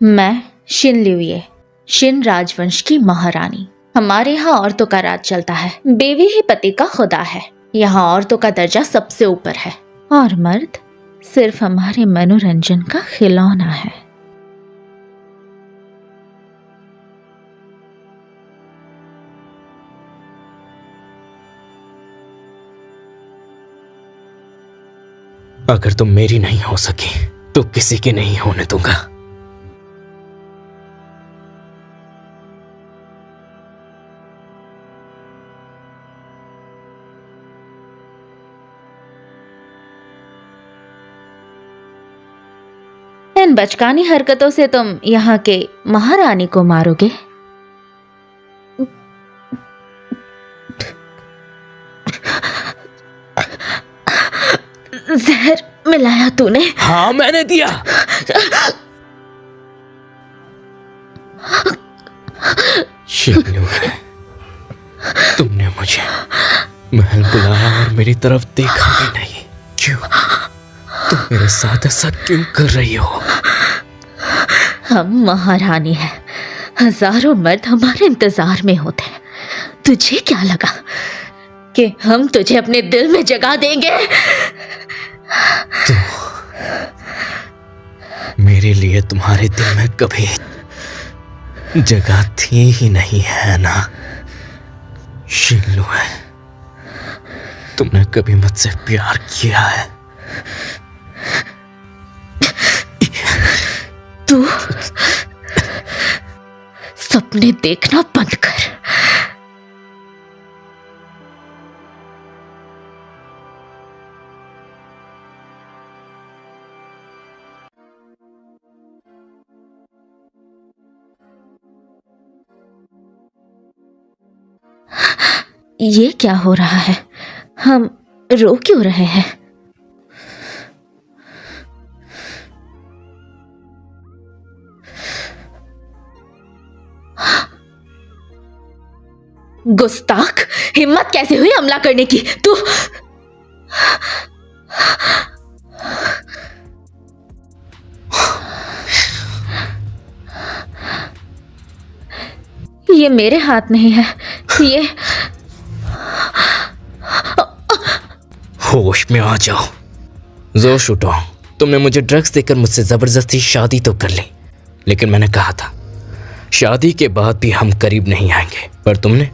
मैं Shin लियुये, Shin राजवंश की महारानी। हमारे यहाँ औरतों का राज चलता है। बेवी ही पति का खुदा है। यहाँ औरतों का दर्जा सबसे ऊपर है और मर्द सिर्फ हमारे मनोरंजन का खिलौना है। अगर तुम मेरी नहीं हो सकी तो किसी की नहीं होने दूंगा। इन बचकानी हरकतों से तुम यहाँ के महारानी को मारोगे? जहर मिलाया तूने? हाँ, मैंने दिया। शिनलू, तुमने मुझे महल बुलाया और मेरी तरफ देखा भी नहीं। क्यों? तुम मेरे साथ ऐसा क्यों कर रही हो? हम महारानी हैं। हजारों मर्द हमारे इंतजार में होते हैं। तुझे क्या लगा कि हम तुझे अपने दिल में जगा देंगे? तो मेरे लिए तुम्हारे दिल में कभी जगह थी ही नहीं, है ना शिनलू? तुमने कभी मुझसे प्यार किया है? तू सपने देखना बंद कर। ये क्या हो रहा है? हम रो क्यों रहे हैं? गुस्ताख, हिम्मत कैसे हुई हमला करने की? तू ये मेरे हाथ नहीं है। ये होश में आ जाओ। जोश उठाओ। तुमने मुझे ड्रग्स देकर मुझसे जबरदस्ती शादी तो कर ली, लेकिन मैंने कहा था शादी के बाद भी हम करीब नहीं आएंगे, पर तुमने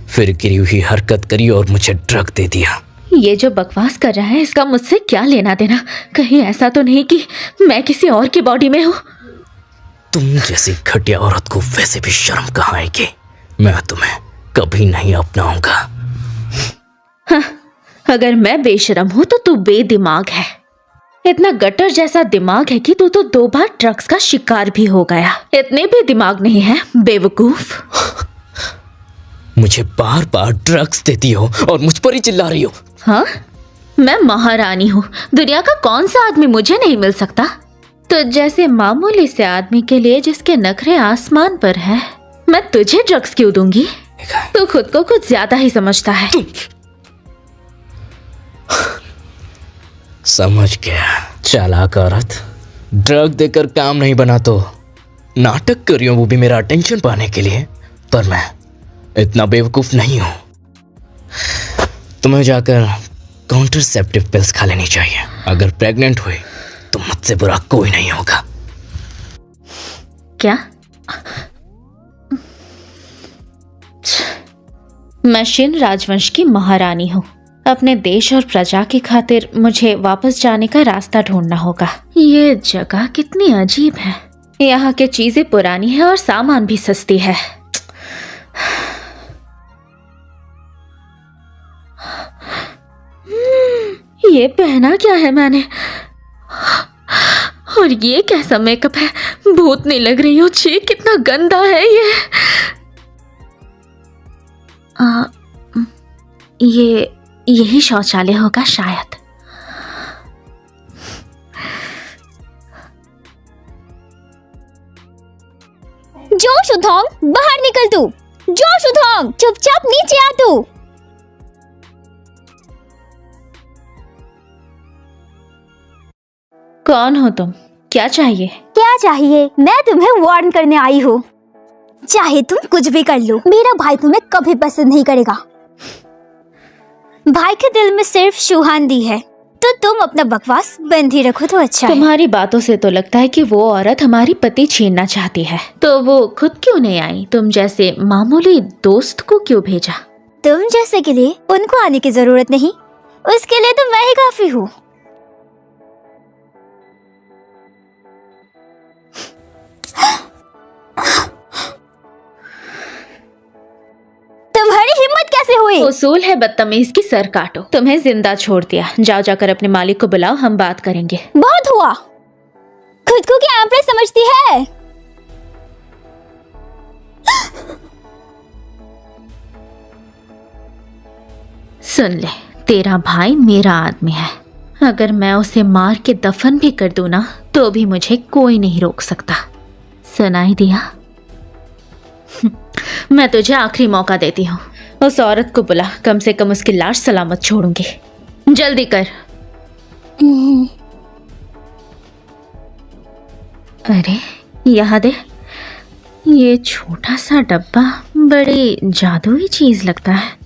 फिर गिरी हुई हरकत करी और मुझे ड्रग दे दिया। ये जो बकवास कर रहा है इसका मुझसे क्या लेना देना? कहीं ऐसा तो नहीं कि मैं किसी और की बॉडी में हूँ? तुम जैसी घटिया औरत को वैसे भी शर्म कहाँ आएगी? मैं तुम्हें कभी नहीं अपनाऊंगा। हाँ, अगर मैं बेशरम हूँ तो तू बेदिमाग है। इतना गटर जैसा दिमाग है कि तू तो 2 बार ड्रग्स का शिकार भी हो गया। इतने भी दिमाग नहीं है बेवकूफ। मुझे बार बार ड्रग्स देती हो और मुझ पर ही चिल्ला रही हो। हाँ, मैं महारानी हूँ। दुनिया का कौन सा आदमी मुझे नहीं मिल सकता? तो जैसे मामूली से आदमी के लिए जिसके नखरे आसमान पर है, मैं तुझे ड्रग्स क्यों दूंगी? तू खुद को कुछ ज्यादा ही समझता है। समझ गया, चालाक औरत। ड्रग देकर काम नहीं बना तो नाटक कर रही हूं, वो भी मेरा अटेंशन पाने के लिए। पर मैं इतना बेवकूफ नहीं हूं। तुम्हें जाकर कॉन्ट्रासेप्टिव पिल्स खा लेनी चाहिए। अगर प्रेग्नेंट हुई तो मुझसे बुरा कोई नहीं होगा। क्या? मैं शिन राजवंश की महारानी हूँ। अपने देश और प्रजा की खातिर मुझे वापस जाने का रास्ता ढूंढना होगा। ये जगह कितनी अजीब है। यहाँ की चीजें पुरानी है और सामान भी सस्ती है। ये पहना क्या है मैंने? और ये कैसा मेकअप है? भूतनी लग रही हो। छी, कितना गंदा है ये। यही शौचालय होगा शायद। जो शुद्धोंग, बाहर निकल तू। जो शुद्धोंग, चुपचाप नीचे आ तू। कौन हो तुम? क्या चाहिए? क्या क्या चाहिए? मैं तुम्हें वार्न करने आई हूँ। चाहे तुम कुछ भी कर लो, मेरा भाई तुम्हें कभी पसंद नहीं करेगा। भाई के दिल में सिर्फ शुहानदी है, तो तुम अपना बकवास बंद ही रखो तो अच्छा है। तुम्हारी बातों से तो लगता है कि वो औरत हमारी पति छीनना चाहती है, तो वो खुद क्यों नहीं आई? तुम जैसे मामूली दोस्त को क्यों भेजा? तुम जैसे के लिए उनको आने की जरूरत नहीं, उसके लिए तो मैं ही काफी हूँ। तुम्हारी हिम्मत कैसे हुई? उसूल है बदतमीज की सर काटो। तुम्हें जिंदा छोड़ दिया। जाओ जाकर अपने मालिक को बुलाओ, हम बात करेंगे। बहुत हुआ। खुद को क्या एम्प्रेस समझती है? सुन ले, तेरा भाई मेरा आदमी है। अगर मैं उसे मार के दफन भी कर दूं ना, तो भी मुझे कोई नहीं रोक सकता। सुनाई दिया? मैं तुझे आखिरी मौका देती हूँ। उस औरत को बुला, कम से कम उसकी लाश सलामत छोड़ूंगी। जल्दी कर। अरे यहाँ दे, ये छोटा सा डब्बा बड़ी जादुई चीज लगता है।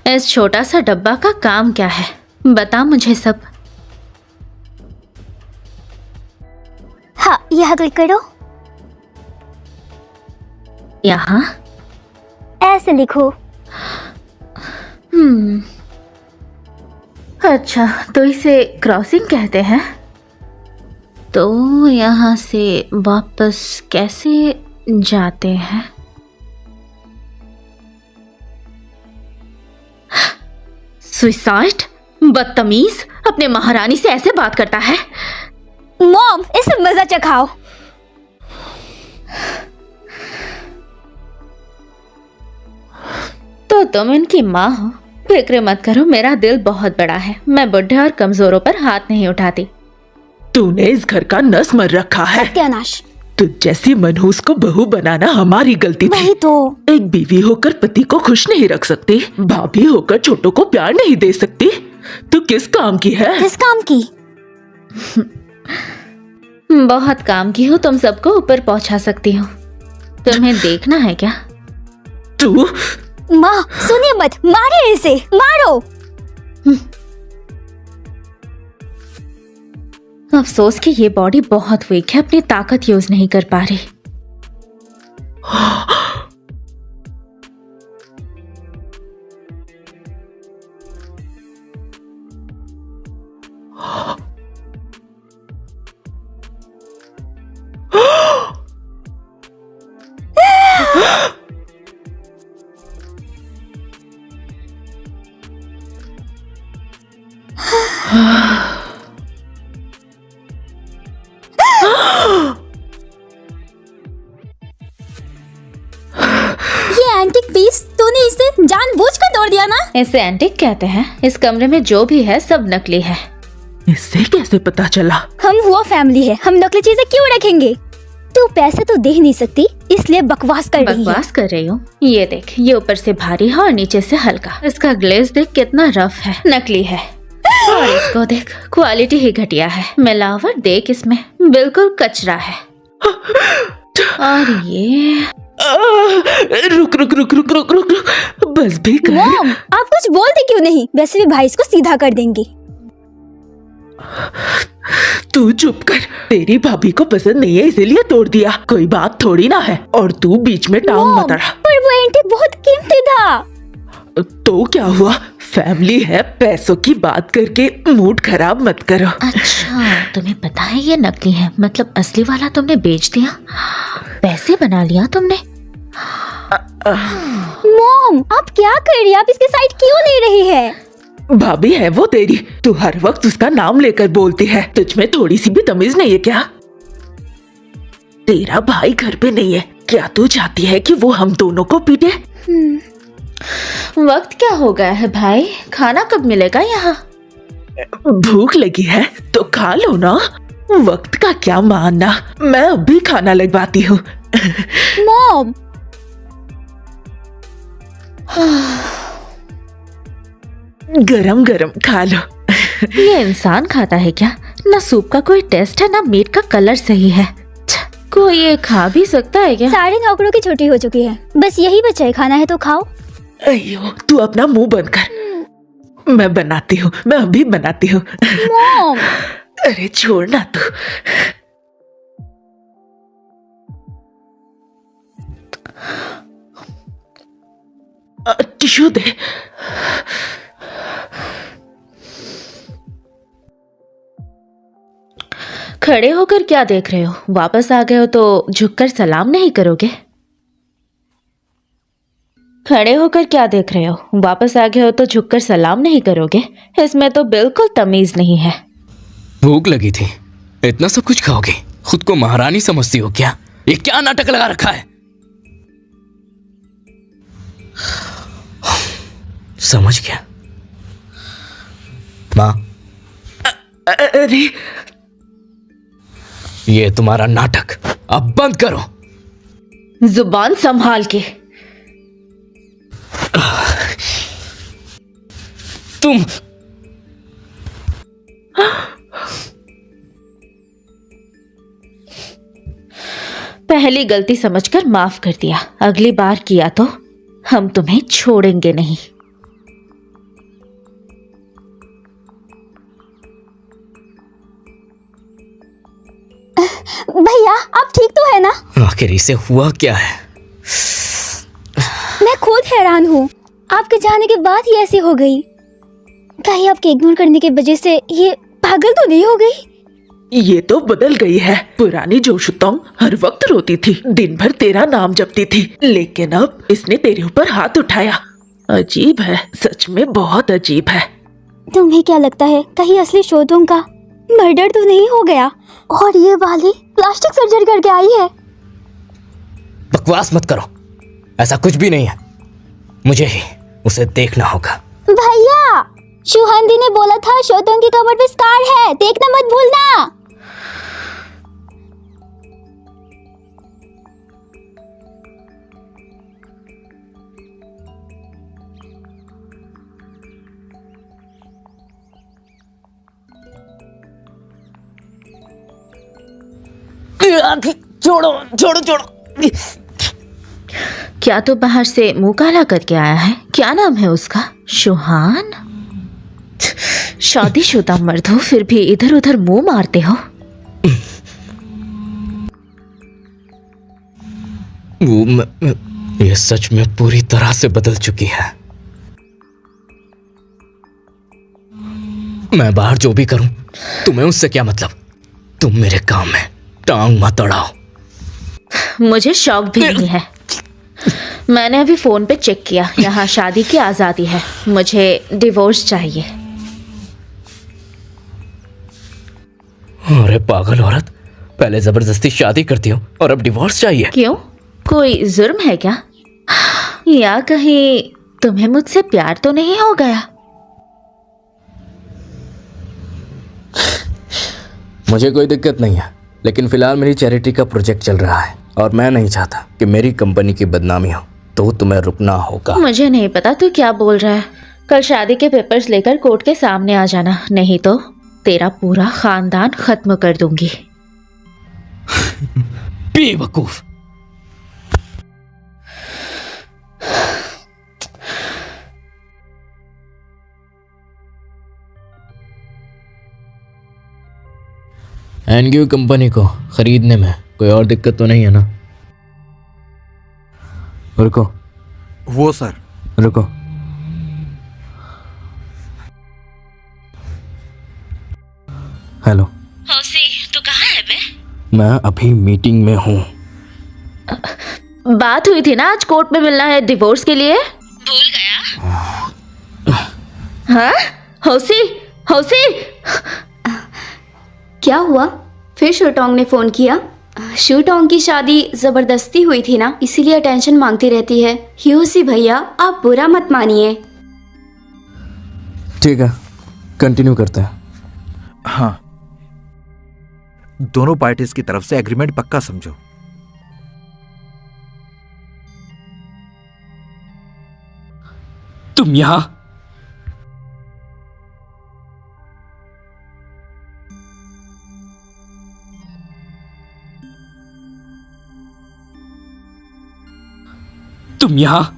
इस छोटा सा डब्बा का काम क्या है? बता मुझे सब। हाँ, यहाँ क्लिक करो। यहाँ ऐसे लिखो। अच्छा, तो इसे क्रॉसिंग कहते हैं। तो यहाँ से वापस कैसे जाते हैं? सुसाइड? बदतमीज, अपने महारानी से ऐसे बात करता है। मॉम, इसे मजा चखाओ। तो तुम इनकी माँ हो? फिक्र मत करो, मेरा दिल बहुत बड़ा है। मैं बुढ़े और कमजोरों पर हाथ नहीं उठाती। तूने इस घर का नस मर रखा है। सत्यानाश। तुझ जैसी मनहूस को बहू बनाना हमारी गलती थी। वही तो। एक बीवी होकर पति को खुश नहीं रख सकती, भाभी होकर छोटों को प्यार नहीं दे सकती। तू किस काम की है? किस काम की? बहुत काम की हूँ, तुम सबको ऊपर पहुंचा सकती हूँ। तुम्हें देखना है क्या? तू माँ, सुनिए मत, मारिए इसे, मारो। अफसोस कि ये बॉडी बहुत वीक है, अपनी ताकत यूज नहीं कर पा रही। ये एंटिक पीस तूने इसे जानबूझकर तोड़ दिया ना? इसे एंटिक कहते हैं। इस कमरे में जो भी है सब नकली है। इससे कैसे पता चला? हम हुआ फैमिली है, हम नकली चीजें क्यों रखेंगे? तू पैसे तो दे नहीं सकती, इसलिए बकवास कर रही है। बकवास कर रही हूँ? ये देख, ये ऊपर से भारी है और नीचे से हल्का। इसका ग्लेज देख कितना रफ है, नकली है। और इसको देख, क्वालिटी ही घटिया है। मिलावट देख, इसमें बिल्कुल कचरा है। और ये रुक रुक रुक रुक रुक रुक रुक, बस भी कर। मॉम, आप कुछ बोलते क्यों नहीं? वैसे भी भाई इसको सीधा कर देंगे। तू चुप कर। तेरी भाभी को पसंद नहीं है इसीलिए तोड़ दिया, कोई बात थोड़ी ना है। और तू बीच में टांग मत अड़ा। पर वो एंटिक बहुत कीमती था। तो क्या हुआ, फैमिली है, पैसों की बात करके मूड खराब मत करो। अच्छा, तुम्हें पता है ये नकली है, मतलब असली वाला तुमने बेच दिया, पैसे बना लिया तुमने। मॉम, आप क्या कर रही है? आप इसकी साइड क्यों ले रही है? भाभी है वो तेरी, तू हर वक्त उसका नाम लेकर बोलती है। तुझ में थोड़ी सी भी तमीज नहीं है क्या? तेरा भाई घर पे नहीं है, क्या तू चाहती है कि वो हम दोनों को पीटे? वक्त क्या हो गया है भाई? खाना कब मिलेगा यहाँ? भूख लगी है तो खा लो ना। वक्त का क्या मानना, मैं अभी खाना लगवाती हूँ। मॉम, गरम गरम खा लो। ये इंसान खाता है क्या? ना सूप का कोई टेस्ट है, ना मीट का कलर सही है। कोई ये खा भी सकता है क्या? 9:30 की छुट्टी हो चुकी है, बस यही बचा है, खाना है तो खाओ। अयो, तू अपना मुंह बंद कर, मैं बनाती हूँ, मैं अभी बनाती हूँ। मॉम, अरे छोड़ ना तू। टिश्यू दे। खड़े होकर क्या देख रहे हो? वापस आ गए हो तो झुककर सलाम नहीं करोगे? खड़े होकर क्या देख रहे हो? वापस आ गए हो तो झुककर सलाम नहीं करोगे? इसमें तो बिल्कुल तमीज नहीं है। भूख लगी थी, इतना सब कुछ खाओगे? खुद को महारानी समझती हो क्या? ये क्या नाटक लगा रखा है? समझ गया माँ, अरे ये तुम्हारा नाटक अब बंद करो। जुबान संभाल के। तुम पहली गलती समझकर माफ कर दिया, अगली बार किया तो हम तुम्हें छोड़ेंगे नहीं। भैया आप ठीक तो है ना? आखिर इसे हुआ क्या है? मैं खुद हैरान हूँ, आपके जाने के बाद ही ऐसी हो गई। कहीं आपके इग्नोर करने की वजह से ये पागल तो नहीं हो गई? ये तो बदल गई है। पुरानी जोशुतोंग हर वक्त रोती थी, दिन भर तेरा नाम जपती थी, लेकिन अब इसने तेरे ऊपर हाथ उठाया। अजीब है, सच में बहुत अजीब है। तुम्हें क्या लगता है कहीं असली शोधों का मर्डर तो नहीं हो गया और ये वाली प्लास्टिक सर्जरी करके आई है? बकवास मत करो, ऐसा कुछ भी नहीं है। मुझे ही उसे देखना होगा। भैया, शुहांदी ने बोला था शोधों की कमर पे स्कार है, देखना मत भूलना। छोड़ो छोड़ो छोड़ो। क्या तो बाहर से मुंह काला करके आया है? क्या नाम है उसका? शुहान? शादीशुदा मर्द हो फिर भी इधर उधर मुंह मारते हो। ये सच में पूरी तरह से बदल चुकी है। मैं बाहर जो भी करूं, तुम्हें उससे क्या मतलब? तुम मेरे काम में टांग मत अड़ाओ। मुझे शौक भी नहीं है। मैंने अभी फोन पे चेक किया, यहाँ शादी की आजादी है। मुझे डिवोर्स चाहिए। अरे पागल औरत, पहले जबरदस्ती शादी करती हो और अब डिवोर्स चाहिए? क्यों? कोई जुर्म है क्या? या कहीं तुम्हें मुझसे प्यार तो नहीं हो गया? मुझे कोई दिक्कत नहीं है, लेकिन फिलहाल मेरी चैरिटी का प्रोजेक्ट चल रहा है और मैं नहीं चाहता कि मेरी कंपनी की बदनामी हो, तो तुम्हें रुकना होगा। मुझे नहीं पता तू क्या बोल रहा है। कल शादी के पेपर्स लेकर कोर्ट के सामने आ जाना, नहीं तो तेरा पूरा खानदान खत्म कर दूंगी। बेवकूफ। एनग्यू कंपनी को खरीदने में कोई और दिक्कत तो नहीं है ना? रुको वो सर। रुको, हेलो। हौसी, तू कहाँ है बे? मैं अभी मीटिंग में हूँ। बात हुई थी ना आज कोर्ट में मिलना है डिवोर्स के लिए। भूल गया? हाँ? हौसी, हौसी। क्या हुआ? फिर शूटोंग ने फोन किया? शूटोंग की शादी जबरदस्ती हुई थी ना, इसीलिए अटेंशन मांगती रहती है। ह्यूसी भैया, आप बुरा मत मानिए। ठीक है, कंटिन्यू करते हैं। हाँ, दोनों पार्टीज की तरफ से एग्रीमेंट पक्का समझो। तुम यहाँ? तुम यहाँ?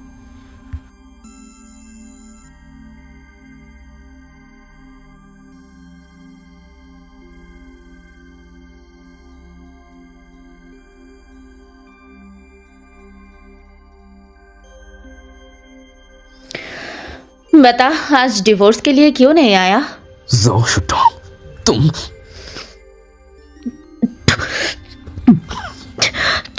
बता, आज डिवोर्स के लिए क्यों नहीं आया? ज़ो शुटोंग, तुम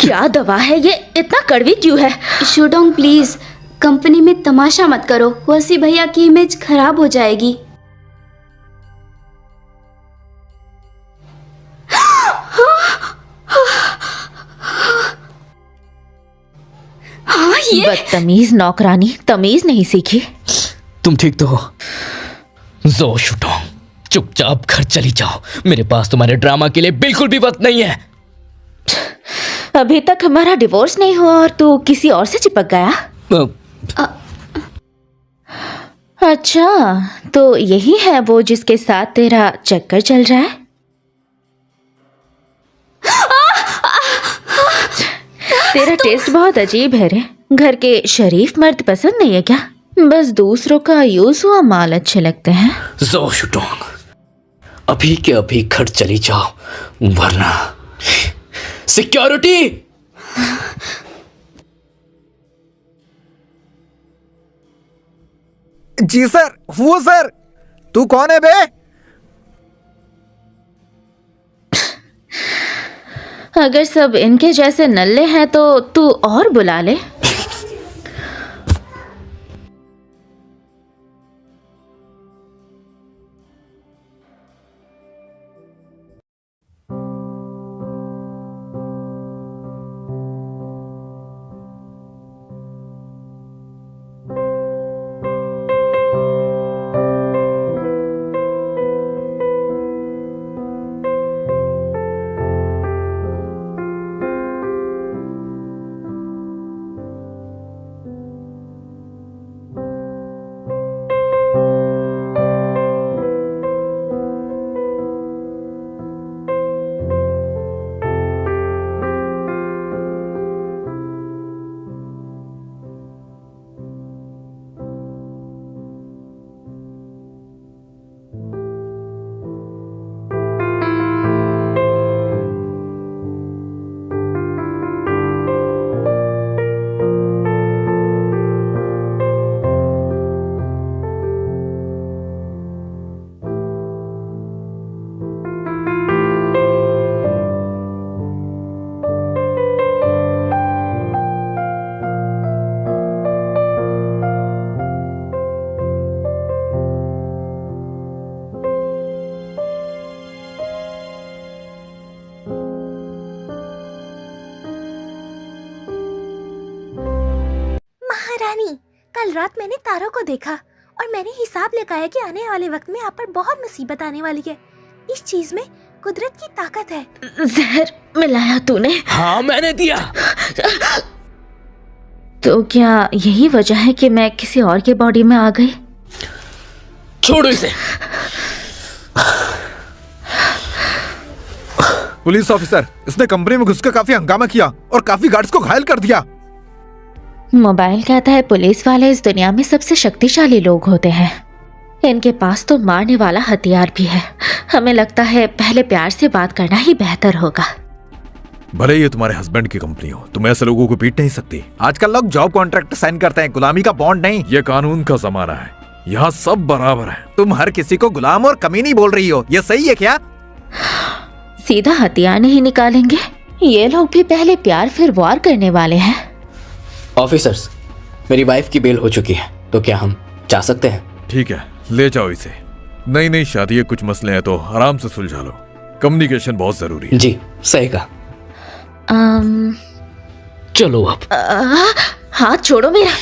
क्या दवा है ये, इतना कड़वी क्यों है? शूडोंग प्लीज, कंपनी में तमाशा मत करो, वसी भैया की इमेज खराब हो जाएगी। हाँ, ये बदतमीज नौकरानी, तमीज नहीं सीखी। तुम ठीक तो हो? ज़ो शुटोंग, चुपचाप घर चली जाओ, मेरे पास तुम्हारे ड्रामा के लिए बिल्कुल भी वक्त नहीं है। अभी तक हमारा डिवोर्स नहीं हुआ और तू किसी और से चिपक गया? अच्छा, तो यही है वो जिसके साथ तेरा चक्कर चल रहा है? तेरा टेस्ट बहुत अजीब है रे। घर के शरीफ मर्द पसंद नहीं है क्या? बस दूसरों का यूज हुआ माल अच्छे लगते हैं। ज़ो शुटोंग, अभी के अभी घर चली जाओ, वरना सिक्योरिटी। जी सर, वो सर। तू कौन है बे? अगर सब इनके जैसे नल्ले हैं तो तू और बुला ले। महारानी, कल रात मैंने तारों को देखा और मैंने हिसाब लगाया कि आने वाले वक्त में आप पर बहुत मुसीबत आने वाली है। इस चीज में कुदरत की ताकत है। जहर मिलाया तूने? हाँ, मैंने दिया। तो क्या यही वजह है कि मैं किसी और के बॉडी में आ गई? छोड़ो इसे। पुलिस ऑफिसर, इसने कंपनी में घुसकर काफी हंगामा किया और काफी गार्ड्स को घायल कर दिया। मोबाइल कहता है पुलिस वाले इस दुनिया में सबसे शक्तिशाली लोग होते हैं। इनके पास तो मारने वाला हथियार भी है। हमें लगता है पहले प्यार से बात करना ही बेहतर होगा। भले ये तुम्हारे हस्बैंड की कंपनी हो, तुम ऐसे लोगों को पीट नहीं सकती। आजकल लोग जॉब कॉन्ट्रैक्ट साइन करते हैं, गुलामी का बॉन्ड नहीं। ये कानून का जमाना है, यहाँ सब बराबर है। तुम हर किसी को गुलाम और कमीनी बोल रही हो, ये सही है क्या? सीधा हथियार नहीं निकालेंगे। ये लोग भी पहले प्यार फिर वार करने वाले हैं। ऑफिसर्स, मेरी वाइफ की बेल हो चुकी है, तो क्या हम जा सकते हैं? ठीक है, ले जाओ इसे। नई नई शादी है, कुछ मसले हैं तो आराम से सुलझा लो। कम्युनिकेशन बहुत जरूरी है। जी, सही कहा। चलो अब। हाथ छोड़ो मेरा।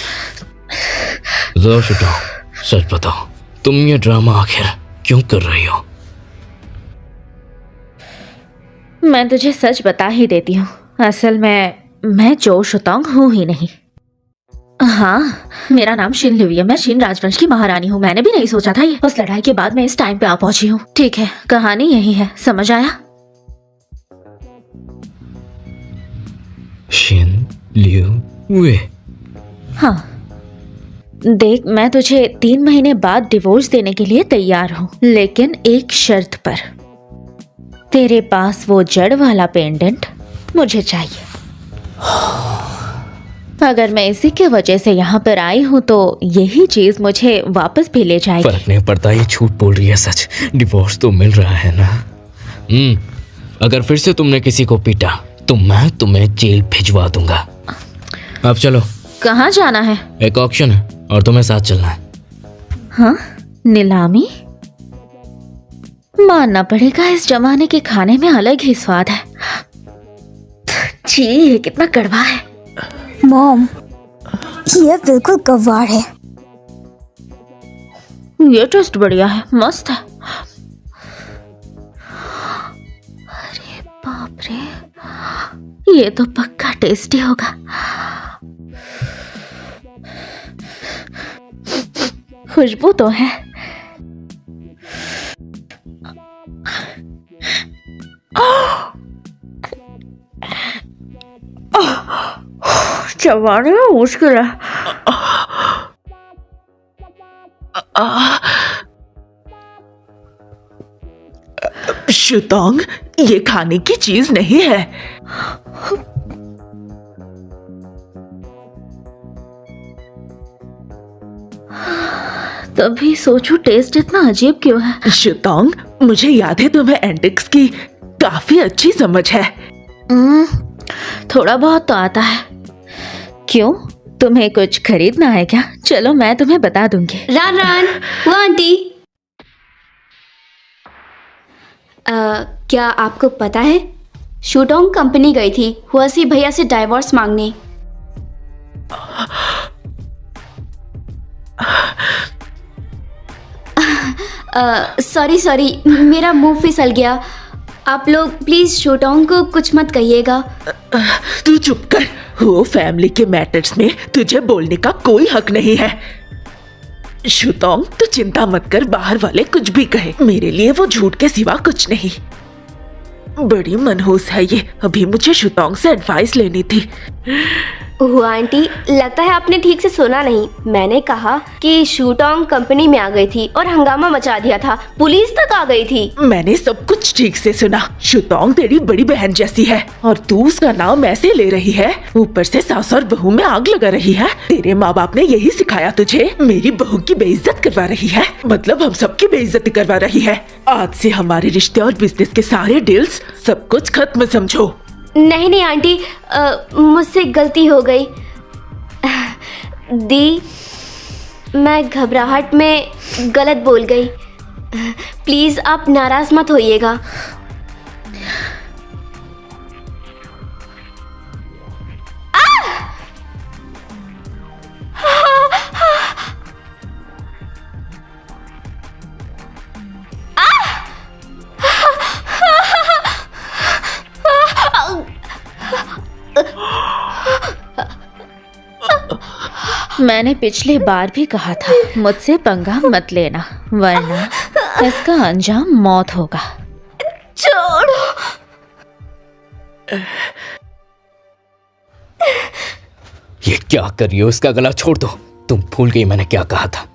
ज़ो शुटोंग, सच बताओ, तुम ये ड्रामा आखिर क्यों कर रही हो? मैं तुझे सच बता ही देती हूँ, असल में मैं ज़ो शुटोंग हूँ ही नहीं। हाँ, मेरा नाम शिन लिवी है। मैं शिन राजवंश की महारानी हूँ। मैंने भी नहीं सोचा था ये। उस लड़ाई के बाद मैं इस टाइम पे आ पहुंची हूँ। ठीक है, कहानी यही है, समझ आया? शिन लिवी, हाँ, देख, मैं तुझे 3 महीने बाद डिवोर्स देने के लिए तैयार हूँ, लेकिन एक शर्त पर। तेरे पास वो जड़ वाला पेंडेंट मुझे चाहिए। अगर मैं इसी के वजह से यहाँ पर आई हूँ तो यही चीज मुझे वापस भी ले जाएगी। फर्क नहीं पड़ता, ये झूठ बोल रही है सच। डिवोर्स तो मिल रहा है ना। अगर फिर से तुमने किसी को पीटा तो मैं तुम्हें जेल भिजवा दूंगा। अब चलो। कहाँ जाना है? एक ऑक्शन है और तुम्हें साथ चलना है। हाँ, नीलामी? मानना पड़ेगा, इस जमाने के खाने में अलग ही स्वाद है। जी, ये कितना कड़वा है। मॉम, ये बिल्कुल गवार है। ये टेस्ट बढ़िया है, मस्त है। अरे बाप रे, ये तो पक्का टेस्टी होगा। खुशबू तो है। चबाने में मुश्किल है। शुतोंग, ये खाने की चीज नहीं है। तभी सोचू टेस्ट इतना अजीब क्यों है। शुतोंग, मुझे याद है तुम्हें एंटिक्स की काफी अच्छी समझ है। थोड़ा बहुत तो आता है। क्यों, तुम्हें कुछ खरीदना है क्या? चलो मैं तुम्हें बता दूंगी। रान रान, वो आंटी। क्या आपको पता है, शूटोंग कंपनी गई थी हुआसी भैया से डाइवोर्स मांगने। सॉरी, मेरा मुंह फिसल गया। आप लोग प्लीज शूटोंग को कुछ मत कहिएगा। तू चुप कर। वो फैमिली के मैटर्स में तुझे बोलने का कोई हक नहीं है। शुतोंग, तू चिंता मत कर, बाहर वाले कुछ भी कहे, मेरे लिए वो झूठ के सिवा कुछ नहीं। बड़ी मनहूस है ये। अभी मुझे शुतोंग से एडवाइस लेनी थी। हुआ आंटी, लगता है आपने ठीक से सुना नहीं। मैंने कहा कि शूटोंग कंपनी में आ गई थी और हंगामा मचा दिया था, पुलिस तक आ गई थी। मैंने सब कुछ ठीक से सुना। शुतोंग तेरी बड़ी बहन जैसी है और तू उसका नाम ऐसे ले रही है, ऊपर से सास और बहू में आग लगा रही है। तेरे माँ बाप ने यही सिखाया तुझे? मेरी बहू की बेइज्जत करवा रही है, मतलब हम सबकी बेइज्जती करवा रही है। आज से हमारे रिश्ते और बिजनेस के सारे डील्स सब कुछ खत्म समझो। नहीं आंटी, मुझसे गलती हो गई। दी, मैं घबराहट में गलत बोल गई। प्लीज आप नाराज मत होइएगा। मैंने पिछली बार भी कहा था, मुझसे पंगा मत लेना, वरना इसका अंजाम मौत होगा। छोड़ो। ये क्या कर रही हो? इसका गला छोड़ दो। तुम भूल गई मैंने क्या कहा था।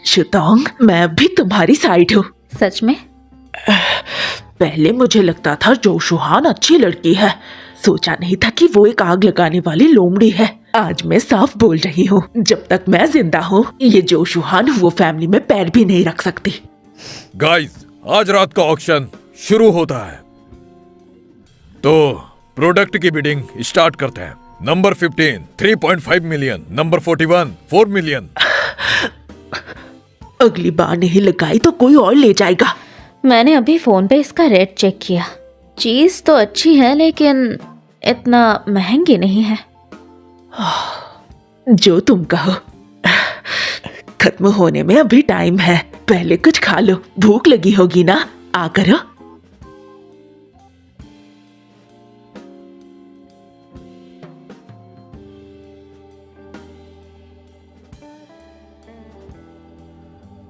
शुतोंग, मैं अभी तुम्हारी साइड हूँ। सच में? पहले मुझे लगता था जो शुहान अच्छी लड़की है, सोचा नहीं था कि वो एक आग लगाने वाली लोमड़ी है। आज मैं साफ बोल रही हूँ, जब तक मैं जिंदा हूँ ये जो शुहान वो फैमिली में पैर भी नहीं रख सकती। गाइस, आज रात का ऑक्शन शुरू होता है, तो प्रोडक्ट की बिडिंग स्टार्ट करते हैं। Number 15 3.5 million, number 41 4 million. अगली बार नहीं लगाई तो कोई और ले जाएगा। मैंने अभी फोन पे इसका रेट चेक किया। चीज तो अच्छी है लेकिन इतना महंगी नहीं है। जो तुम कहो। खत्म होने में अभी टाइम है, पहले कुछ खा लो, भूख लगी होगी ना, आ करो।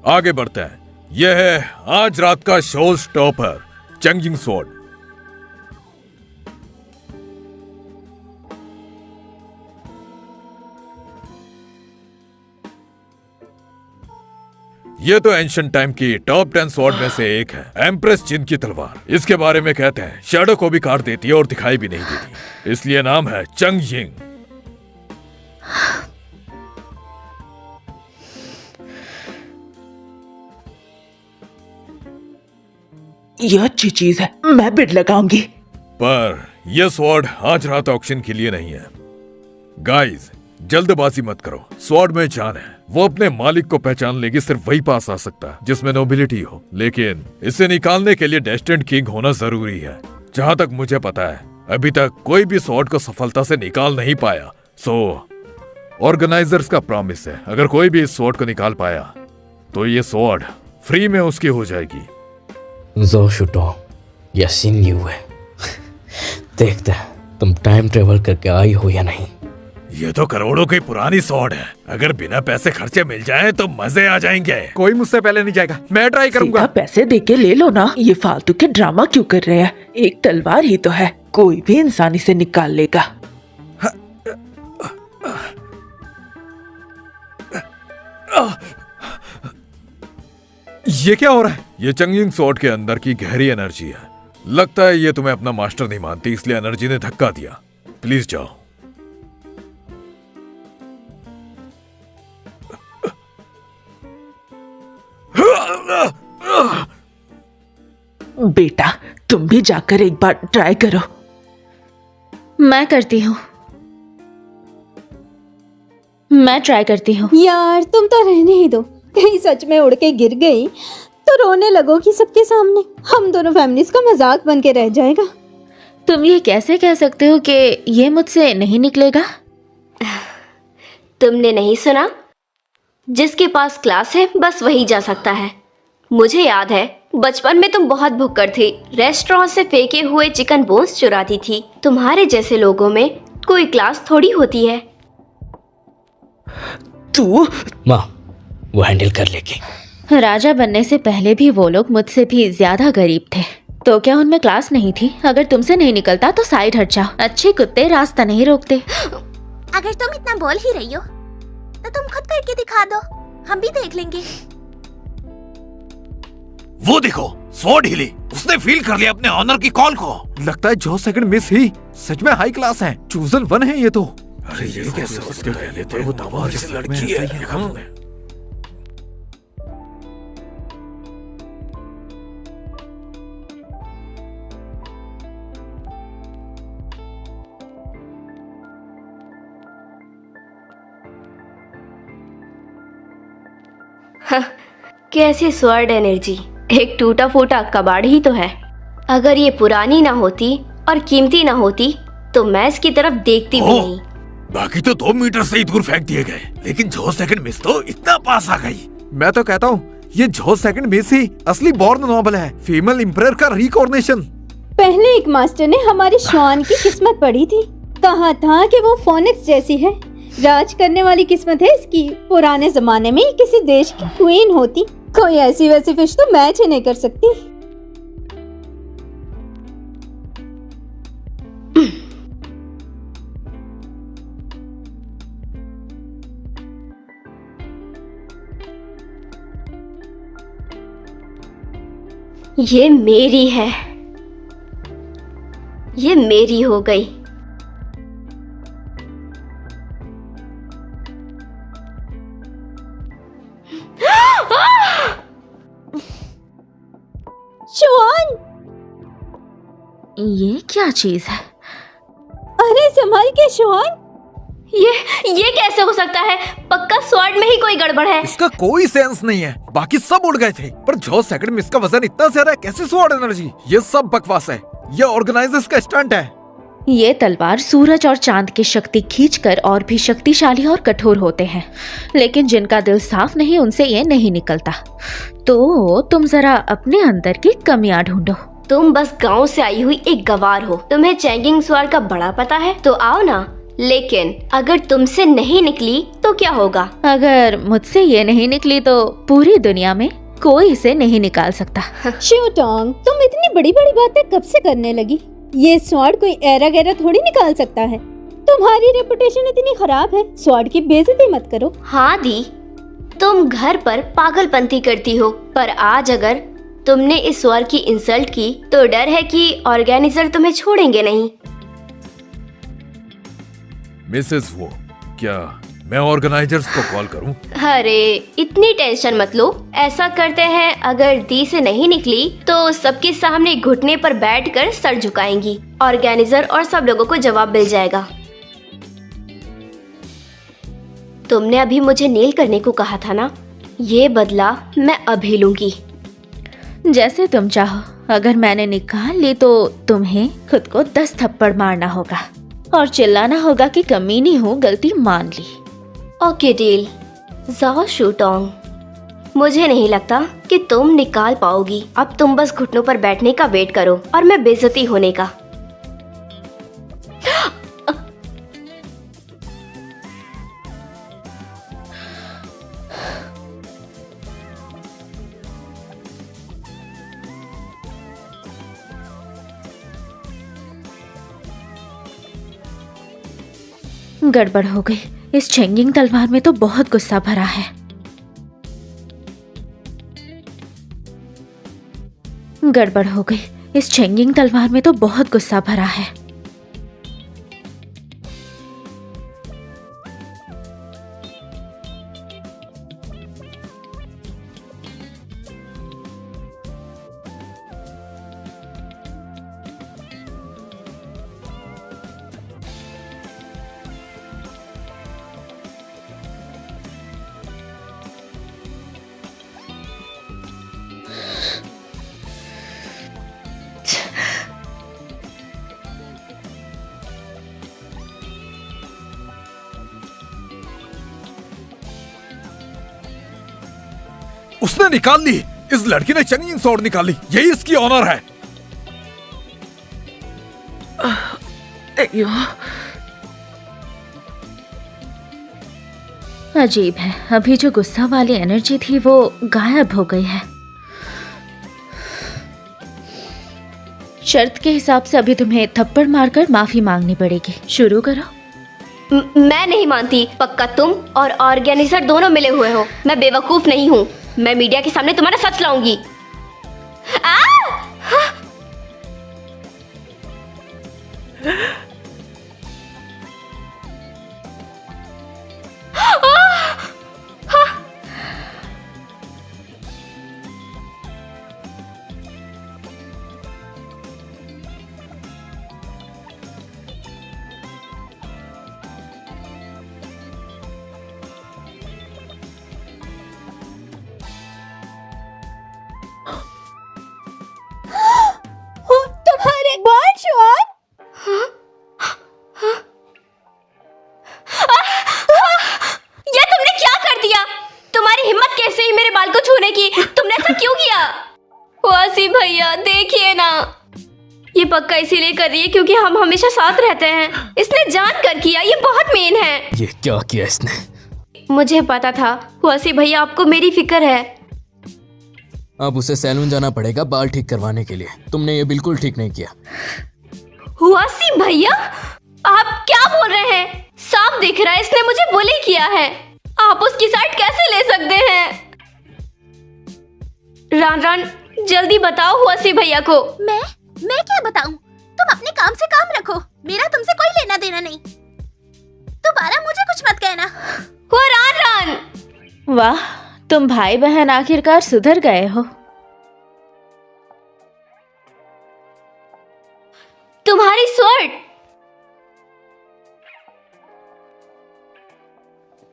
आगे बढ़ते हैं। यह है आज रात का शो स्टॉपर। चंगजिंग स्वॉर्ड। ये तो एंशिएंट टाइम की टॉप 10 स्वॉर्ड में से एक है, एम्प्रेस जिन की तलवार। इसके बारे में कहते हैं शैडो को भी काट देती है और दिखाई भी नहीं देती, इसलिए नाम है चंगजिंग। यह अच्छी चीज है, मैं बिड लगाऊंगी। पर यह स्वॉर्ड आज रात ऑक्शन के लिए नहीं है। गाइस, जल्दबाजी मत करो, स्वॉर्ड में जान है। वो अपने मालिक को पहचान लेगी, सिर्फ वही पास आ सकता है जिसमें नोबिलिटी हो। लेकिन इसे निकालने के लिए डेस्टिन्ड किंग होना जरूरी है। जहां तक मुझे पता है अभी तक कोई भी स्वॉर्ड को सफलता से निकाल नहीं पाया। सो ऑर्गेनाइजर्स का प्रॉमिस है, अगर कोई भी इस स्वॉर्ड को निकाल पाया तो ये स्वॉर्ड फ्री में उसकी हो जाएगी। ज़ो शुटोंग, यह सीन यू है। देखते हैं तुम टाइम ट्रेवल करके आई हो या नहीं। ये तो करोड़ों की पुरानी स्वॉर्ड है, अगर बिना पैसे खर्चे मिल जाए तो मजे आ जाएंगे। कोई मुझसे पहले नहीं जाएगा, मैं ट्राई करूंगा। सीधा पैसे देके ले लो ना, ये फालतू के ड्रामा क्यों कर रहे हैं? एक तलवार ही तो है, कोई भी इंसान इसे निकाल लेगा। ये क्या हो रहा है? ये चंगजिंग स्वॉर्ड के अंदर की गहरी एनर्जी है। लगता है ये तुम्हें अपना मास्टर नहीं मानती, इसलिए एनर्जी ने धक्का दिया। प्लीज जाओ। बेटा, तुम भी जाकर एक बार ट्राई करो। मैं करती हूँ, मैं ट्राई करती हूँ। यार तुम तो रहने ही दो, कहीं सच में उड़ के गिर गई तो रोने लगोगी सबके सामने। हम दोनों फैमिलीज का मजाक बन के रह जाएगा। तुम ये कैसे कह सकते हो कि ये मुझसे नहीं निकलेगा? तुमने नहीं सुना? जिसके पास क्लास है बस वही जा सकता है। मुझे याद है बचपन में तुम बहुत भुक्कड़ थी, रेस्टोरेंट से फेंके हुए चिकन बोन्स चुराती थी। तुम्हारे जैसे लोगों में कोई क्लास थोड़ी होती है। तू माँ, वो हैंडल कर लेगी। राजा बनने से पहले भी वो लोग मुझसे भी ज्यादा गरीब थे, तो क्या उनमें क्लास नहीं थी? अगर तुमसे नहीं निकलता तो साइड हट जाओ, अच्छे कुत्ते रास्ता नहीं रोकते। अगर तुम इतना बोल ही रही हो तो तुम खुद करके दिखा दो, हम भी देख लेंगे। वो देखो, स्वॉर्ड हिली, उसने फील कर लिया अपने ऑनर की कॉल को। लगता है जो सेकंड मिस ही सच में हाई क्लास है, चूजन वन है ये तो। अरे ये कैसे उसके कह लेते हैं, वो तमाम जैसी लड़की है। कैसी स्वॉर्ड एनर्जी, एक टूटा फूटा कबाड़ ही तो है। अगर ये पुरानी ना होती और कीमती ना होती तो मैं इसकी तरफ देखती भी नहीं। बाकी तो 2 मीटर से ही दूर फेंक दिए गए, लेकिन जो सेकंड मिस तो इतना पास आ गई। मैं तो कहता हूँ ये जो सेकंड मिस ही असली बॉर्न नोबल है, फीमेल एम्परर का रिकॉग्निशन। पहले एक मास्टर ने हमारे श्वान की किस्मत पढ़ी थी, कहा था कि वो फोनिक्स जैसी है, राज करने वाली किस्मत है इसकी। पुराने जमाने में किसी देश की क्वीन होती, कोई ऐसी वैसी फिश तो मैच ही नहीं कर सकती। ये मेरी है, ये मेरी हो गई। श्वान, ये क्या चीज है? अरे संभाल के श्वान। ये कैसे हो सकता है? पक्का स्वॉर्ड में ही कोई गड़बड़ है। इसका कोई सेंस नहीं है, बाकी सब उड़ गए थे, पर जो सेकंड में इसका वजन इतना ज्यादा है, कैसे स्वॉर्ड एनर्जी? ये सब बकवास है, ये ऑर्गेनाइजर्स का स्टंट है। ये तलवार सूरज और चांद की शक्ति खींचकर और भी शक्तिशाली और कठोर होते हैं, लेकिन जिनका दिल साफ नहीं उनसे ये नहीं निकलता। तो तुम जरा अपने अंदर की कमियां ढूंढो। तुम बस गांव से आई हुई एक गवार हो, तुम्हें चैंगिंग स्वॉर्ड का बड़ा पता है तो आओ ना। लेकिन अगर तुमसे नहीं निकली तो क्या होगा? अगर मुझसे ये नहीं निकली तो पूरी दुनिया में कोई इसे नहीं निकाल सकता। शूटोंग, तुम इतनी बड़ी बड़ी बातें कब से करने लगी? ये स्वॉर्ड कोई एरा गैरा थोड़ी निकाल सकता है। तुम्हारी रेपुटेशन इतनी खराब है, स्वॉर्ड की बेइज्जती मत करो। हाँ दी, तुम घर पर पागलपंती करती हो, पर आज अगर तुमने इस स्वर की इंसल्ट की तो डर है कि ऑर्गेनाइजर तुम्हें छोड़ेंगे नहीं। मिसेस वो, क्या मैं ऑर्गेनाइजर्स को कॉल करूं? अरे इतनी टेंशन मत लो। ऐसा करते हैं, अगर दी से नहीं निकली तो सबके सामने घुटने पर बैठकर सर झुकाएंगी। ऑर्गेनाइजर और सब लोगों को जवाब मिल जाएगा। तुमने अभी मुझे नेल करने को कहा था ना, ये बदला मैं अभी लूंगी। जैसे तुम चाहो। अगर मैंने निकाल ली तो तुम्हें खुद को 10 थप्पड़ मारना होगा और चिल्लाना होगा कि कमीनी हूँ, गलती मान ली। ओके डील, जाओ शूटोंग। मुझे नहीं लगता कि तुम निकाल पाओगी। अब तुम बस घुटनों पर बैठने का वेट करो और मैं बेइज्जती होने का। गड़बड़ हो गई। इस चेंगिंग तलवार में तो बहुत गुस्सा भरा है। गड़बड़ हो गई। इस चेंगिंग तलवार में तो बहुत गुस्सा भरा है। उसने निकाल ली। इस लड़की ने चेंजिंग स्वॉर्ड निकाली। यही इसकी ऑनर है। अयो, अजीब है, अभी जो गुस्सा वाली एनर्जी थी वो गायब हो गई है। शर्त के हिसाब से अभी तुम्हें थप्पड़ मारकर माफी मांगनी पड़ेगी। शुरू करो। मैं नहीं मानती। पक्का तुम और ऑर्गेनाइजर दोनों मिले हुए हो। मैं बेवकूफ नहीं हूँ। मैं मीडिया के सामने तुम्हारा सच लाऊंगी। तुम्हारे बाल श्वान। ये तुमने क्या कर दिया? तुम्हारी हिम्मत कैसे हुई मेरे बाल को छूने की? तुमने ऐसा क्यों किया? वासी भैया देखिए ना, ये पक्का इसीलिए कर रही है क्योंकि हम हमेशा साथ रहते हैं। इसने जान कर किया। ये बहुत मेन है। ये क्या किया इसने? मुझे पता था वासी भैया, आपको मेरी फिक्र है। अब उसे सैलून जाना पड़ेगा बाल ठीक करवाने के लिए। तुमने ये बिल्कुल ठीक नहीं किया। वासी भैया, आप क्या बोल रहे हैं? साफ दिख रहा है इसने मुझे बुली किया है। आप उसकी साइड कैसे ले सकते हैं? रान रान, जल्दी बताओ वासी भैया को। मैं क्या बताऊं? तुम अपने काम से काम रखो। मेरा तुमसे कोई लेना देना नहीं। दोबारा मुझे कुछ मत कहना। वो रान रान। वाह, तुम भाई बहन आखिरकार सुधर गए हो। तुम्हारी स्वॉर्ड,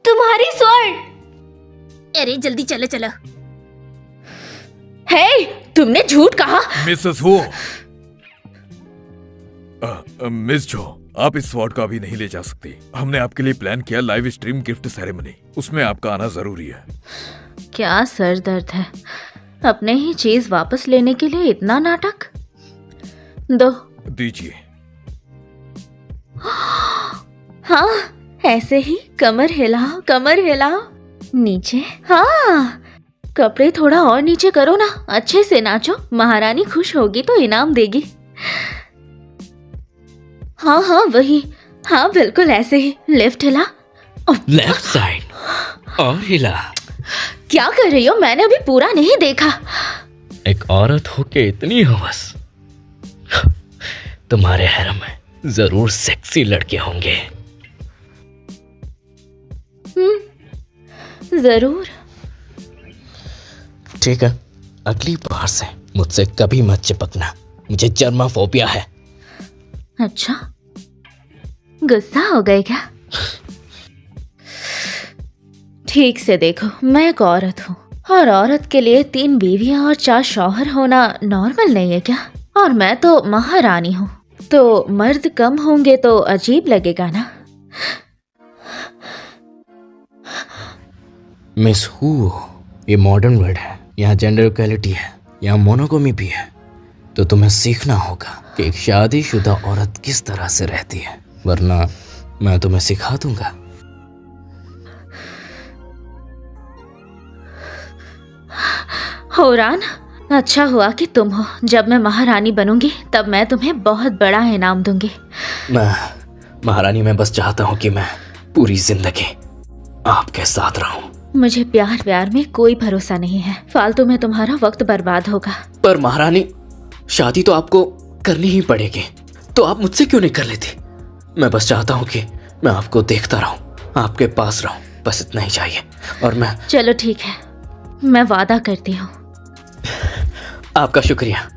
तुम्हारी स्वॉर्ड। अरे जल्दी चलो चलो। हे, तुमने झूठ कहा। मिसेस हो, मिस जो, आप इस स्वॉर्ड को अभी नहीं ले जा सकती। हमने आपके लिए प्लान किया लाइव स्ट्रीम गिफ्ट सेरेमनी। उसमें आपका आना जरूरी है। क्या सर दर्द है। अपने ही चीज वापस लेने के लिए इतना नाटक। दो। दीजिए। हाँ, ऐसे ही कमर हिलाओ, कमर हिलाओ। नीचे। हाँ, कपड़े थोड़ा और नीचे करो ना, अच्छे से नाचो, महारानी खुश होगी तो इनाम देगी। हाँ हाँ वही, हाँ बिल्कुल ऐसे ही। लेफ्ट हिला। लेफ्ट साइड और हिला। क्या कर रही हो? मैंने अभी पूरा नहीं देखा। एक औरत होके इतनी हवस। तुम्हारे हैरम में जरूर सेक्सी लड़के होंगे। जरूर। ठीक है, अगली बार से मुझसे कभी मत चिपकना, मुझे जर्माफोबिया है। अच्छा, गुस्सा हो गए क्या? ठीक से देखो, मैं एक औरत हूँ और औरत के लिए 3 बीवियां और 4 शौहर होना नॉर्मल नहीं है क्या? और मैं तो महारानी हूँ, तो मर्द कम होंगे तो अजीब लगेगा ना। मिस हु, ये मॉडर्न वर्ड है, यहाँ जेंडर इक्वलिटी है, यहाँ मोनोगमी भी है। तो तुम्हें सीखना होगा कि एक शादीशुदा औरत किस तरह से रहती है, वरना मैं तुम्हें सिखा दूंगा। होरान, अच्छा हुआ कि तुम हो। जब मैं महारानी बनूंगी तब मैं तुम्हें बहुत बड़ा इनाम दूंगी। मैं महारानी, मैं बस चाहता हूँ कि मैं पूरी जिंदगी आपके साथ रहूं। मुझे प्यार में कोई भरोसा नहीं है, फालतू में तुम्हारा वक्त बर्बाद होगा। पर महारानी, शादी तो आपको करनी ही पड़ेगी, तो आप मुझसे क्यों नहीं कर लेती? मैं बस चाहता हूँ कि मैं आपको देखता रहूं, आपके पास रहूं, बस इतना ही चाहिए। और मैं चलो ठीक है, मैं वादा करती हूँ। आपका शुक्रिया।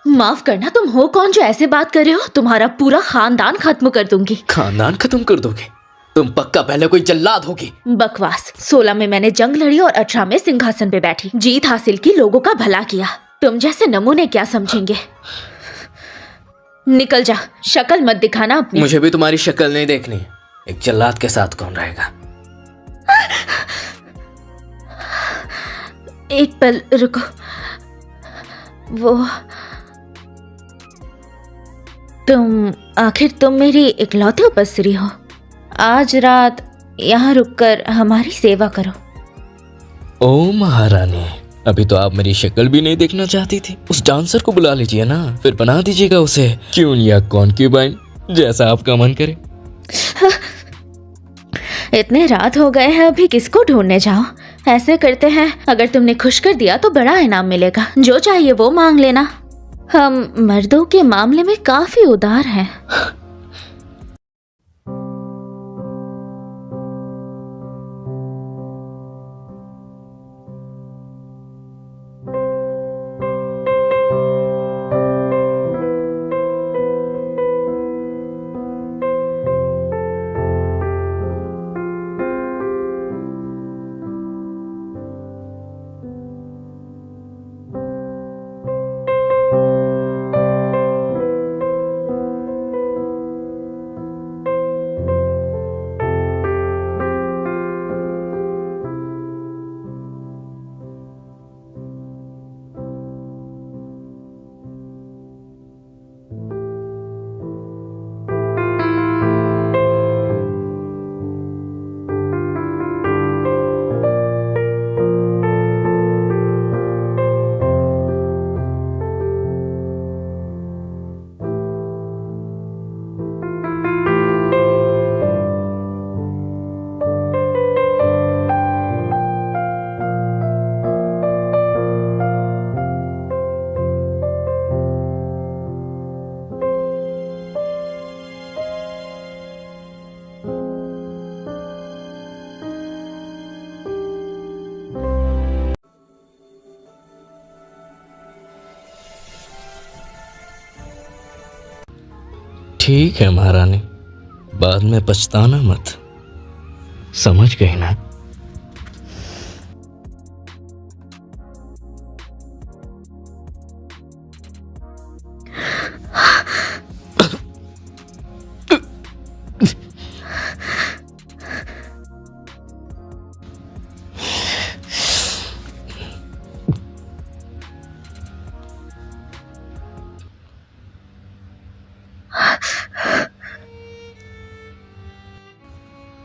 माफ करना, तुम हो कौन जो ऐसे बात कर रहे हो? तुम्हारा पूरा खानदान खत्म कर दूंगी। खानदान खत्म कर दोगे? तुम पक्का पहले कोई जल्लाद होगी। बकवास। 16 में मैंने जंग लड़ी और 18 में सिंहासन पे बैठी, जीत हासिल की, लोगों का भला किया। तुम जैसे नमूने क्या समझेंगे? निकल जा, शक्ल मत दिखाना अपनी। मुझे भी तुम्हारी शक्ल नहीं देखनी। एक जल्लाद के साथ कौन रहेगा? एक पल रुको। वो तुम मेरी इकलौती उपस्त्री हो। आज रात यहाँ रुककर हमारी सेवा करो। ओ महारानी, अभी तो आप मेरी शक्ल भी नहीं देखना चाहती थी। उस डांसर को बुला लीजिए ना, फिर बना दीजिएगा उसे क्यून या कॉन्क्यूबाइन, जैसा आपका मन करे। इतने रात हो गए हैं, अभी किसको ढूंढने जाओ? ऐसे करते हैं, अगर तुमने खुश कर दिया तो बड़ा इनाम मिलेगा, जो चाहिए वो मांग लेना। हम मर्दों के मामले में काफी उदार हैं। ठीक है महारानी, बाद में पछताना मत, समझ गई ना?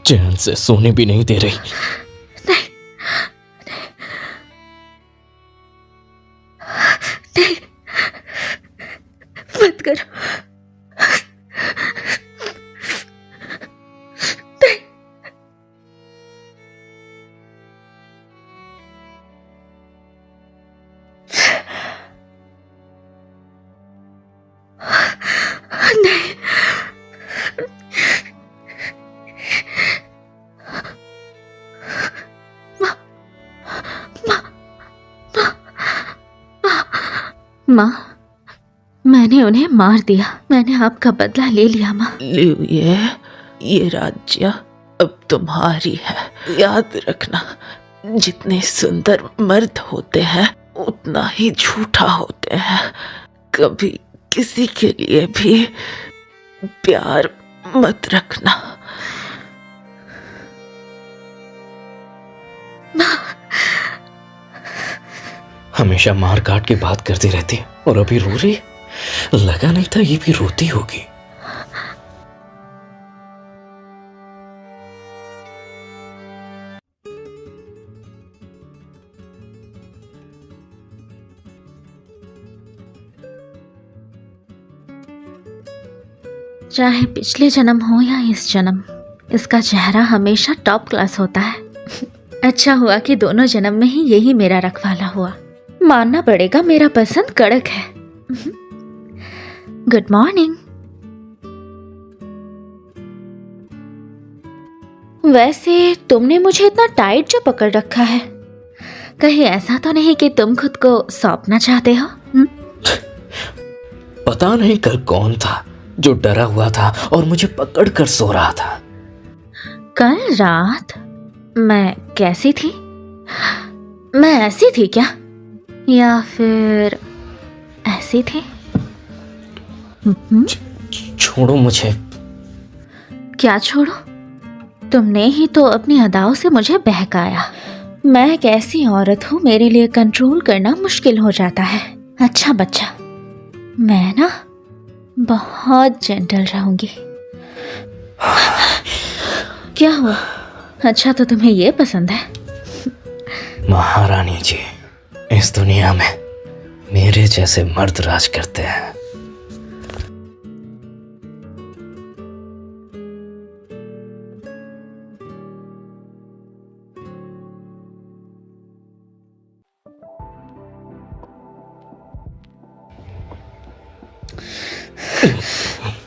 चैन से सोने भी नहीं दे रही। नहीं, मत करो। नहीं, माँ, मैंने उन्हें मार दिया। मैंने आपका बदला ले लिया माँ। लिविए, ये राज्य अब तुम्हारी है। याद रखना, जितने सुंदर मर्द होते हैं उतना ही झूठा होते हैं। कभी किसी के लिए भी प्यार मत रखना। हमेशा मार काट के बात करती रहती है और अभी रो रही है। लगा नहीं था ये भी रोती होगी। चाहे पिछले जन्म हो या इस जन्म, इसका चेहरा हमेशा टॉप क्लास होता है। अच्छा हुआ कि दोनों जन्म में ही यही मेरा रखवाला हुआ। मानना पड़ेगा, मेरा पसंद कड़क है। Good morning. वैसे तुमने मुझे इतना टाइट जो पकड़ रखा है, कहीं ऐसा तो नहीं कि तुम खुद को सौंपना चाहते हो? पता नहीं कल कौन था जो डरा हुआ था और मुझे पकड़ कर सो रहा था। कल रात मैं कैसी थी? मैं ऐसी थी क्या, या फिर ऐसी थी? छोड़ो मुझे। क्या छोड़ो? तुमने ही तो अपनी अदाओं से मुझे बहकाया। मैं एक ऐसी औरत हूँ, मेरे लिए कंट्रोल करना मुश्किल हो जाता है। अच्छा बच्चा, मैं ना बहुत जेंटल रहूंगी। क्या हुआ? अच्छा तो तुम्हें ये पसंद है? महारानी जी, इस दुनिया में मेरे जैसे मर्द राज करते हैं।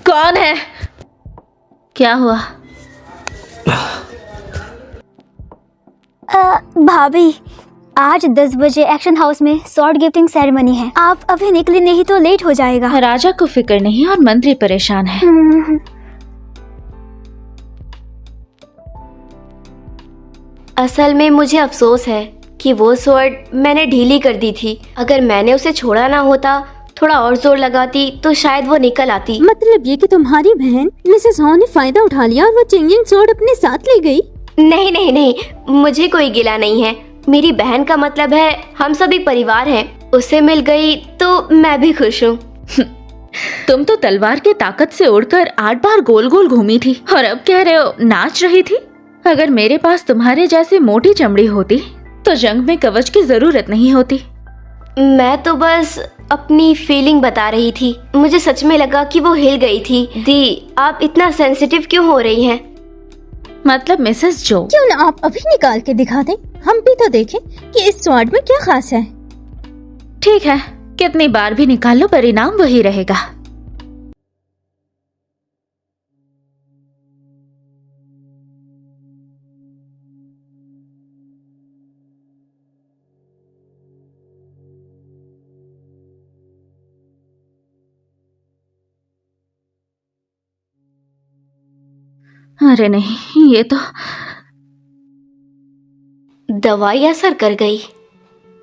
कौन है? क्या हुआ? भाभी, आज 10 बजे एक्शन हाउस में स्वॉर्ड गिफ्टिंग सेरेमनी है। आप अभी निकले नहीं तो लेट हो जाएगा। राजा को फिक्र नहीं और मंत्री परेशान है। असल में मुझे अफसोस है कि वो स्वॉर्ड मैंने ढीली कर दी थी। अगर मैंने उसे छोड़ा ना होता, थोड़ा और जोर लगाती तो शायद वो निकल आती। मतलब ये कि तुम्हारी बहन मिसेस हॉ ने फायदा उठा लिया और वो चिंगिंग स्वॉर्ड अपने साथ ले गई? नहीं नहीं नहीं, मुझे कोई गिला नहीं है। मेरी बहन का मतलब है हम सभी परिवार हैं। उसे मिल गई तो मैं भी खुश हूँ। तुम तो तलवार की ताकत से उड़कर 8 बार गोल गोल घूमी थी और अब कह रहे हो नाच रही थी। अगर मेरे पास तुम्हारे जैसे मोटी चमड़ी होती तो जंग में कवच की जरूरत नहीं होती। मैं तो बस अपनी फीलिंग बता रही थी। मुझे सच में लगा कि वो हिल गई थी। दी, आप इतना सेंसिटिव क्यों हो रही हैं? मतलब मिसेस जो, क्यों ना आप अभी निकाल के दिखा दें, हम भी तो देखें कि इस स्वॉर्ड में क्या खास है। ठीक है, कितनी बार भी निकाल लो, परिणाम वही रहेगा। अरे नहीं, ये तो दवाई असर कर गई।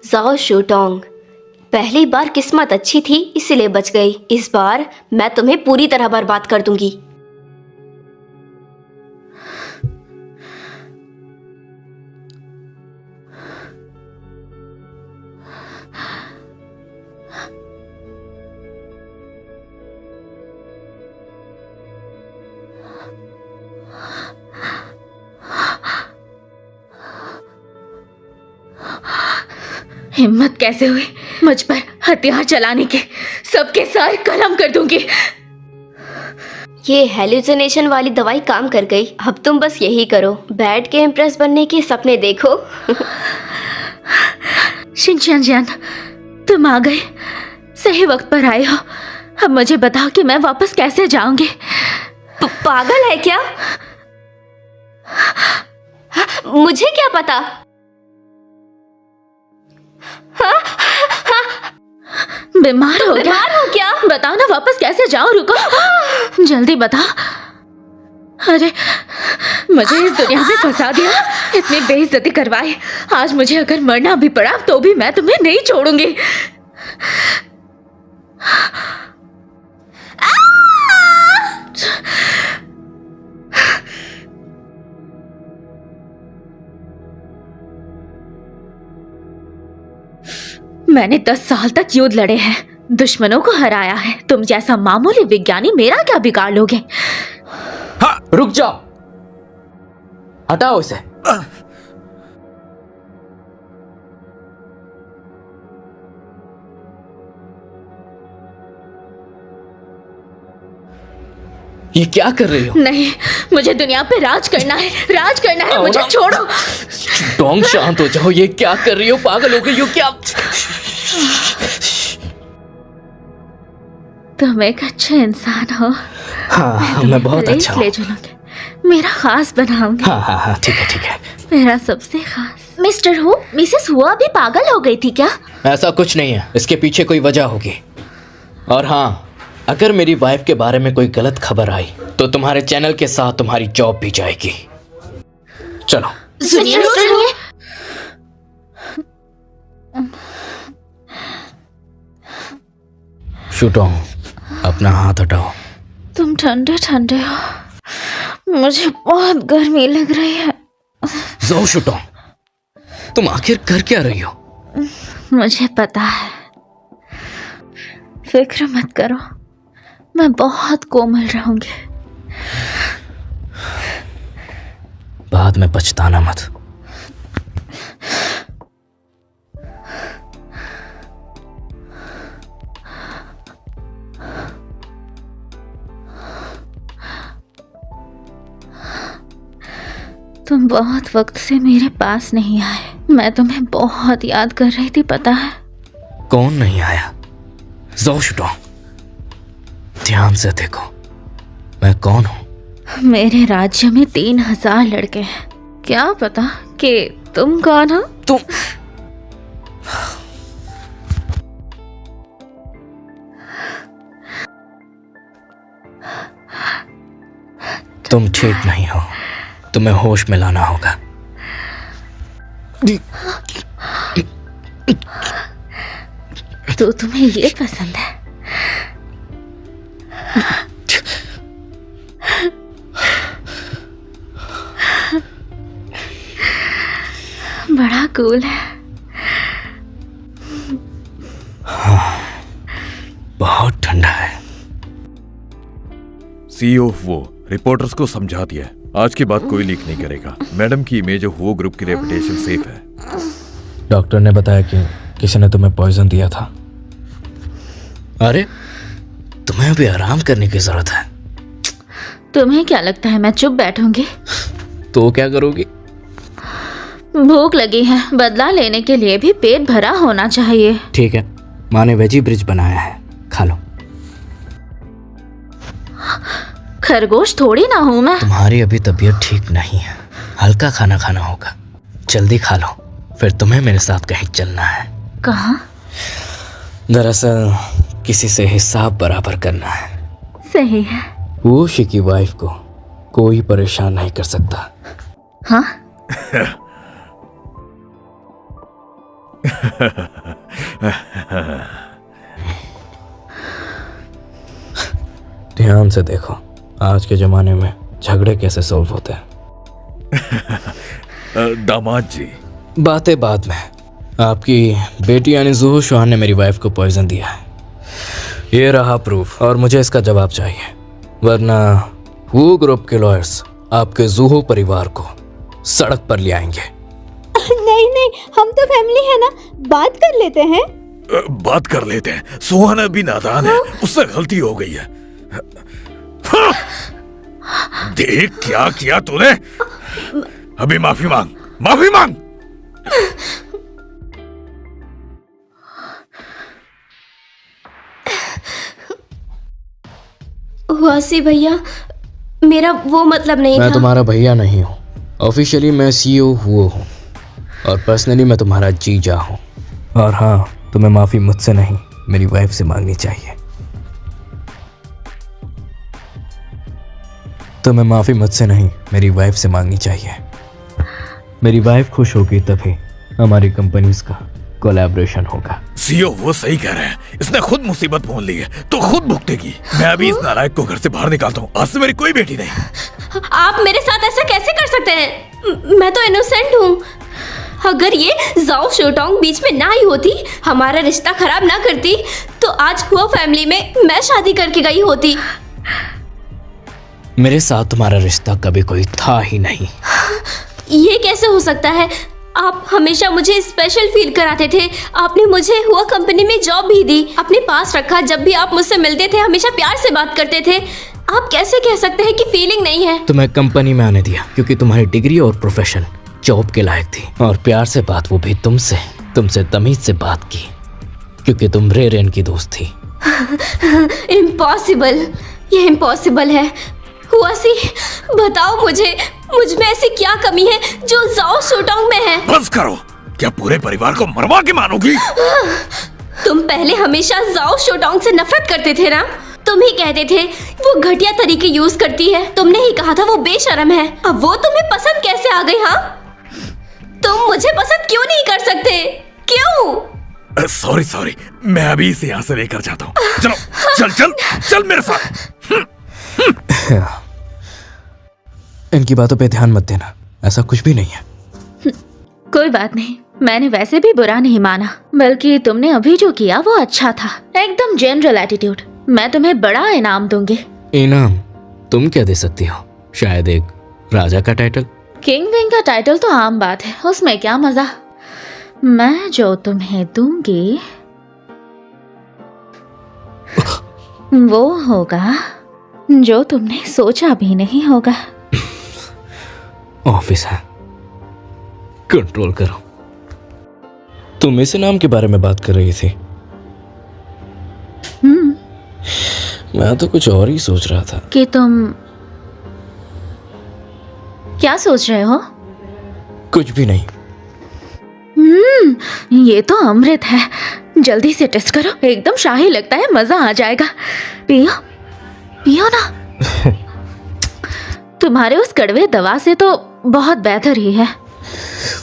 जाओ शूटोंग, पहली बार किस्मत अच्छी थी इसीलिए बच गई। इस बार मैं तुम्हें पूरी तरह बर्बाद कर दूंगी। हिम्मत कैसे हुई मुझ पर हथियार चलाने के? सबके सारे कलम कर दूंगी। ये हेलुसिनेशन वाली दवाई काम कर गई। अब तुम बस यही करो, बैठ के इम्प्रेस बनने के सपने देखो। शिनचैन, तुम आ गए, सही वक्त पर आए हो। अब मुझे बताओ कि मैं वापस कैसे जाऊंगी? पागल है क्या? मुझे क्या पता? बीमार हो क्या? बताओ ना, वापस कैसे जाऊं? रुको, जल्दी बताओ। अरे, मुझे इस दुनिया में फंसा दिया, इतनी बेइज्जती करवाई। आज मुझे अगर मरना भी पड़ा तो भी मैं तुम्हें नहीं छोड़ूंगी। मैंने 10 साल तक युद्ध लड़े हैं, दुश्मनों को हराया है। तुम जैसा मामूली विज्ञानी मेरा क्या बिगाड़ लोगे? हाँ, रुक जाओ, हटाओ इसे। ये क्या कर रही हो? नहीं, मुझे दुनिया पे राज करना है, राज करना है। मुझे छोड़ो। टोंग, शांत हो जाओ। ये क्या कर रही हो? पागल हो गई हो क्या? तुम एक अच्छे इंसान हो। हाँ, मैं बहुत अच्छा हूँ। ले चलोगे, मेरा खास बनाऊंगी। हाँ, ठीक है। मेरा सबसे खास। मिस्टर हु, मिसेस हुआ भी पागल हो गई थी क्या? ऐसा कुछ नहीं है, इसके पीछे कोई वजह होगी। और हाँ, अगर मेरी वाइफ के बारे में कोई गलत खबर आई तो तुम्हारे चैनल के साथ तुम्हारी जॉब भी जाएगी। चलो। सुनिए। शूटोंग, अपना हाथ हटाओ। तुम ठंडे ठंडे हो, मुझे बहुत गर्मी लग रही है। ज़ो शूटोंग, तुम आखिर कर क्या रही हो? मुझे पता है, फिक्र मत करो, मैं बहुत कोमल रहूंगी। बाद में पछताना मत। तुम बहुत वक्त से मेरे पास नहीं आए, मैं तुम्हें बहुत याद कर रही थी, पता है? कौन नहीं आया? ज़ो शूटोंग, ध्यान से देखो, मैं कौन हूं? मेरे राज्य में 3000 लड़के हैं, क्या पता कि तुम कौन हो? तुम ठीक नहीं हो, तुम्हें होश में लाना होगा। तो तुम्हें ये पसंद है? बड़ा कूल है। हाँ, बहुत ठंडा है। सीईओ वो रिपोर्टर्स को समझा दिया, आज के बाद कोई लीक नहीं करेगा। मैडम की इमेज ऑफ वो ग्रुप की रेपुटेशन सेफ है। डॉक्टर ने बताया कि किसी ने तुम्हें पॉइजन दिया था। अरे, तुम्हें भी आराम करने की जरूरत है। तुम्हें क्या लगता है मैं चुप बैठूंगी? तो क्या करोगी? भूख लगी है, बदला लेने के लिए भी पेट भरा होना चाहिए। ठीक है, माँ ने वेजी ब्रिज बनाया है, खा लो। खरगोश थोड़ी ना हूँ मैं। तुम्हारी अभी तबीयत ठीक नहीं है, हल्का खाना खाना होगा। जल्दी खा लो, फिर तुम्हें मेरे साथ कहीं चलना है। कहाँ? दरअसल किसी से हिसाब बराबर करना है। सही है। वूशी की वाइफ को कोई परेशान नहीं कर सकता। हाँ? ध्यान से देखो, आज के जमाने में झगड़े कैसे सॉल्व होते हैं। दामाद जी, बातें बाद में। आपकी बेटी यानी ज़ूहो शुआन ने मेरी वाइफ को पॉइजन दिया है। ये रहा प्रूफ, और मुझे इसका जवाब चाहिए, वरना वो ग्रुप के लॉयर्स आपके ज़ूहो परिवार को सड़क पर ले आएंगे। नहीं नहीं, हम तो फैमिली है ना, बात कर लेते हैं। बात कर लेते हैं। सुहाना अभी नादान है, उससे गलती हो गई है। हाँ! देख क्या किया तूने। अभी माफी मांग, माफी मांग। वासी भैया, मेरा वो मतलब नहीं मैं था। तुम्हारा भैया नहीं हूँ। ऑफिशियली मैं CEO हुआ हूँ और पर्सनली मैं तुम्हारा जीजा हूँ। और हाँ, तुम्हें माफी मुझसे नहीं, मेरी वाइफ से मांगनी चाहिए। तुम्हें माफी मुझसे नहीं, मेरी वाइफ से मांगनी चाहिए। मेरी वाइफ खुश होगी तभी हमारी कंपनीज का कोलैबोरेशन होगा। सीओ वो सही कह रहे हैं, इसने खुद मुसीबत मोल ली है तो खुद भुगतेगी। मैं अभी इस नालायक को घर से बाहर निकालता हूँ। आज से मेरी कोई बेटी नहीं। आप मेरे साथ ऐसा कैसे कर सकते हैं? मैं तो इनोसेंट हूँ। अगर ये जाओ शोटोंग बीच में ना आई होती, हमारा रिश्ता खराब ना करती, तो आज हुआ फैमिली में मैं शादी करके गई होती। मेरे साथ तुम्हारा रिश्ता कभी कोई था ही नहीं। ये कैसे हो सकता है? आप हमेशा मुझे स्पेशल फील कराते थे। आपने मुझे हुआ कंपनी में जॉब भी दी, अपने पास रखा। जब भी आप मुझसे मिलते थे हमेशा प्यार से बात करते थे। आप कैसे कह सकते हैं कि फीलिंग नहीं है? तुम्हें कंपनी में आने दिया क्योंकि तुम्हारी डिग्री और प्रोफेशन जॉब के लायक थी, और प्यार से बात वो भी तुमसे तमीज से बात की क्योंकि तुम रेरेन की दोस्त थी। इम्पॉसिबल, ये इम्पॉसिबल है। हुआसी, बताओ मुझ में ऐसी क्या कमी है जो जाओ शोटोंग में है? बस करो, क्या पूरे परिवार को मरवा के मानोगी? तुम पहले हमेशा जाओ शोटोंग से नफरत करते थे ना? तुम ही कहते थे वो घटिया तरीके यूज करती है। तुमने ही कहा था वो बेशर्म है। अब वो तुम्हें पसंद कैसे आ गई? हाँ, तुम मुझे पसंद क्यों नहीं कर सकते? क्यों? सॉरी, मैं अभी इसे यहाँ से लेकर जाता हूँ। चलो, चल मेरे साथ। इनकी बातों पे ध्यान मत देना, ऐसा कुछ भी नहीं है। कोई बात नहीं, मैंने वैसे भी बुरा नहीं माना, बल्कि तुमने अभी जो किया वो अच्छा था। एकदम जनरल एटीट्यूड। मैं तुम्हें बड़ा इनाम दूंगी। इनाम? तुम क्या दे सकती हो? शायद एक राजा का टाइटल। किंग विंग का टाइटल तो आम बात है, उसमें क्या मजा। मैं जो तुम्हें दूंगी वो होगा जो तुमने सोचा भी नहीं होगा। ऑफिस है, कंट्रोल करो। तुम इस नाम के बारे में बात कर रही थी। मैं तो कुछ और ही सोच रहा था। कि तुम क्या सोच रहे हो? कुछ भी नहीं। ये तो अमृत है। जल्दी से टेस्ट करो, एकदम शाही लगता है, मजा आ जाएगा। पियो ना। तुम्हारे उस कड़वे दवा से तो बहुत बेहतर ही है।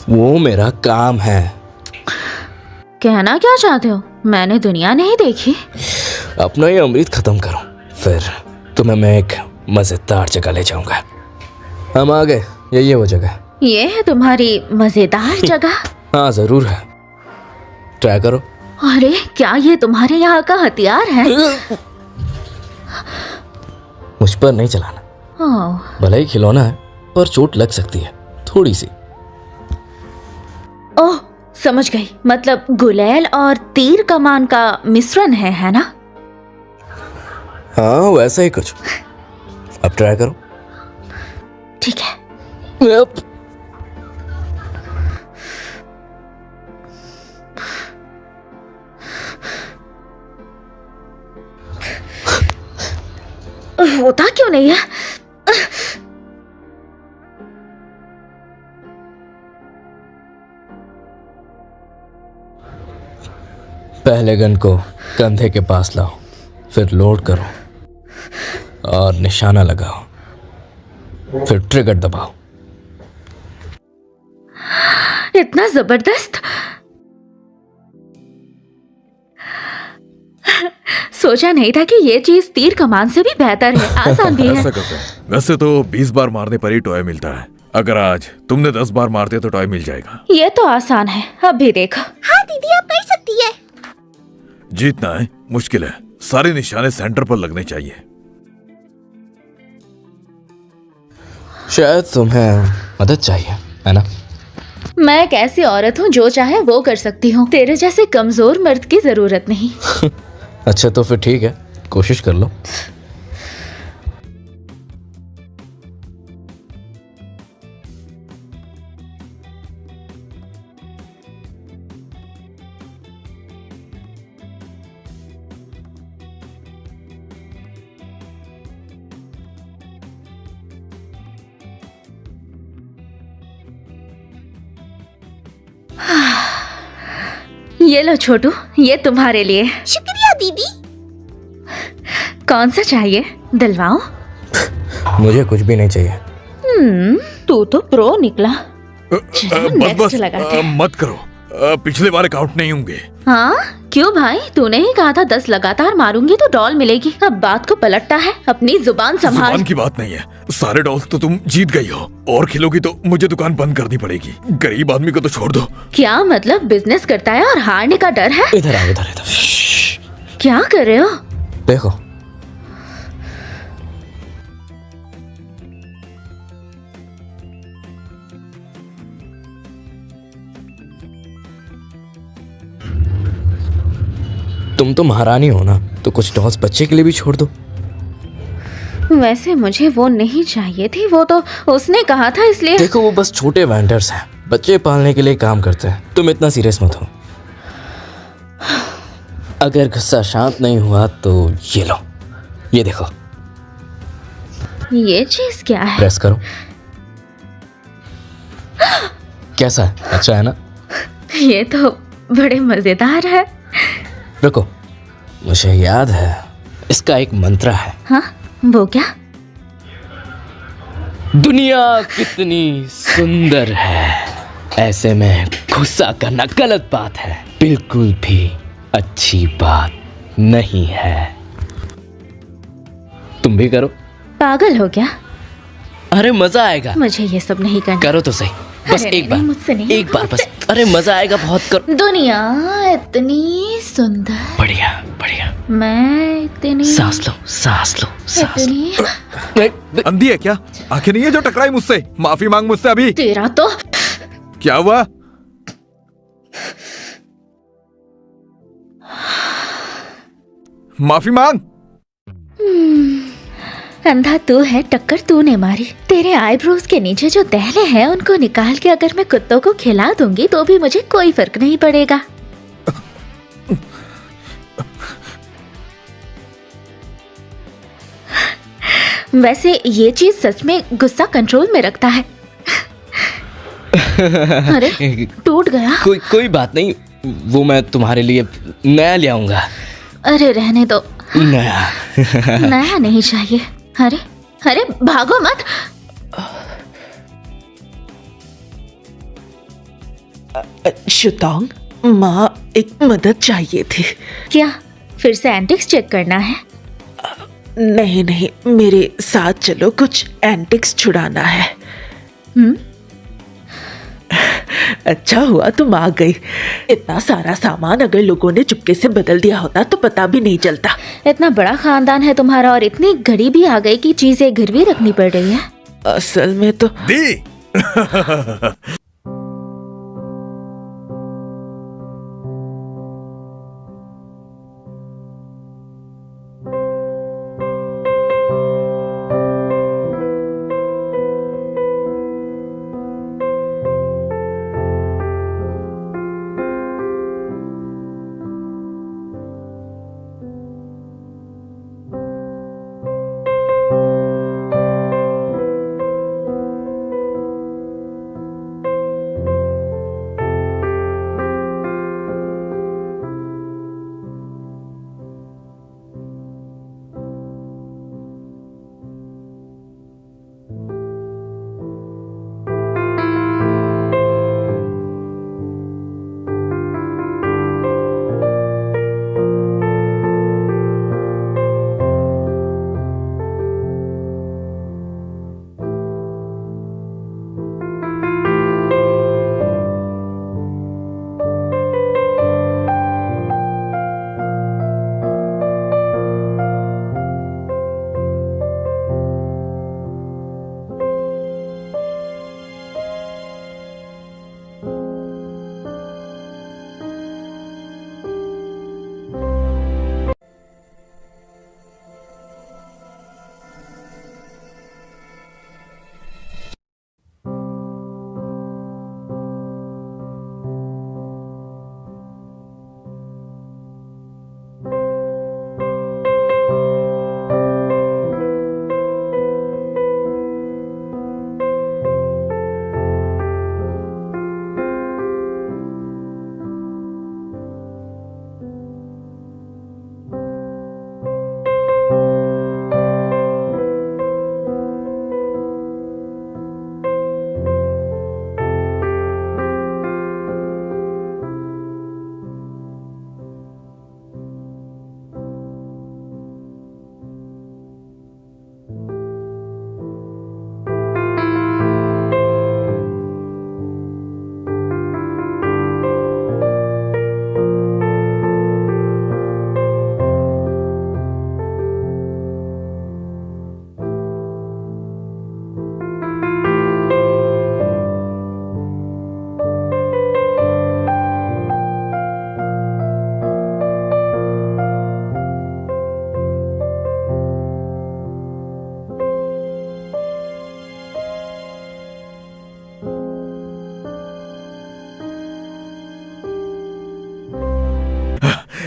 वो मेरा काम है। कहना क्या चाहते हो? मैंने दुनिया नहीं देखी। अपना ये अमृत खत्म करो, फिर तुम्हें मैं एक मजेदार जगह ले जाऊंगा। हम आ गए, यही है वो जगह। ये है तुम्हारी मजेदार जगह? हाँ जरूर है, ट्राई करो। अरे क्या ये तुम्हारे यहाँ का हथियार है? मुझ पर नहीं चलाना। भले ही खिलौना है पर चोट लग सकती है थोड़ी सी। ओह समझ गई, मतलब गुलेल और तीर कमान का मिश्रण है ना? हाँ वैसा ही कुछ। अब ट्राई करो। ठीक है। होता क्यों नहीं है? पहले गन को कंधे के पास लाओ, फिर लोड करो और निशाना लगाओ, फिर ट्रिगर दबाओ। इतना जबरदस्त! सोचा नहीं था कि ये चीज तीर कमान से भी बेहतर है, आसान भी है। ऐसा करते हैं। वैसे तो 20 बार मारने पर ही टॉय मिलता है। अगर आज तुमने 10 बार मारते तो टॉय मिल जाएगा। ये तो आसान है, अब भी देखो। हाँ दीदी, आप कर सकती है। जीतना है मुश्किल है, सारे निशाने सेंटर पर लगने चाहिए। शायद तुम्हें मदद चाहिए, है ना? मैं एक ऐसी औरत हूँ जो चाहे वो कर सकती हूँ, तेरे जैसे कमजोर मर्द की जरूरत नहीं। अच्छा तो फिर ठीक है, कोशिश कर लो। ये लो छोटू, ये तुम्हारे लिए। शुक्रिया दीदी। कौन सा चाहिए, दिलवाओ? मुझे कुछ भी नहीं चाहिए। तू तो प्रो निकला। चलो बस नेक्स्ट बस लगाते हैं। मत करो, पिछले बार काउंट नहीं होंगे। हाँ क्यों भाई, तूने ही कहा था 10 लगातार मारूंगी तो डॉल मिलेगी। अब बात को पलटता है, अपनी जुबान संभाल। जुबान की बात नहीं है, सारे डॉल्स तो तुम जीत गई हो, और खेलोगी तो मुझे दुकान बंद करनी पड़ेगी। गरीब आदमी को तो छोड़ दो। क्या मतलब, बिजनेस करता है और हारने का डर है? इधर आओ, इधर इधर। क्या कर रहे हो? देखो तुम तो महारानी हो ना, तो कुछ डॉल्स बच्चे के लिए भी छोड़ दो। वैसे मुझे वो नहीं चाहिए थी, वो तो उसने कहा था इसलिए। देखो वो बस छोटे वेंडर्स हैं, बच्चे पालने के लिए काम करते हैं, तुम इतना सीरियस मत हो। अगर गुस्सा शांत नहीं हुआ तो ये लो, ये देखो। ये चीज क्या है? प्रेस करो। कैसा है, अच्छा है ना? ये तो बड़े मजेदार है। रुको, मुझे याद है, इसका एक मंत्र है। हाँ वो क्या? दुनिया कितनी सुंदर है, ऐसे में गुस्सा करना गलत बात है, बिल्कुल भी अच्छी बात नहीं है। तुम भी करो। पागल हो क्या? अरे मजा आएगा। मुझे ये सब नहीं करना। करो तो सही, बस अरे एक नहीं, बार, मुझसे नहीं, एक बार बस। अरे मजा आएगा बहुत, करो। दुनिया इतनी सुंदर, बढ़िया बढ़िया। मैं इतनी, सांस लो, सांस लो, सांस लो। इतनी। अंधी है क्या? आंखें नहीं है जो टकराई मुझसे? माफी मांग मुझसे अभी। तेरा तो क्या हुआ? माफी मांग। अंधा तू है, टक्कर तूने मारी। तेरे आईब्रोज के नीचे जो दहले हैं उनको निकाल के अगर मैं कुत्तों को खिला दूंगी तो भी मुझे कोई फर्क नहीं पड़ेगा। वैसे ये चीज सच में गुस्सा कंट्रोल में रखता है। अरे टूट गया। कोई बात नहीं, वो मैं तुम्हारे लिए नया ले आऊंगा। अरे रहने दो, नया। नया नहीं चाहिए। अरे अरे भागो मत। शुतोंग, माँ एक मदद चाहिए थी। क्या फिर से एंटिक्स चेक करना है? नहीं नहीं, मेरे साथ चलो, कुछ एंटिक्स छुड़ाना है। अच्छा हुआ तुम आ गई। इतना सारा सामान अगर लोगों ने चुपके से बदल दिया होता तो पता भी नहीं चलता। इतना बड़ा खानदान है तुम्हारा और इतनी घड़ी भी आ गई कि चीजें गिरवी रखनी पड़ रही है। असल में तो दी।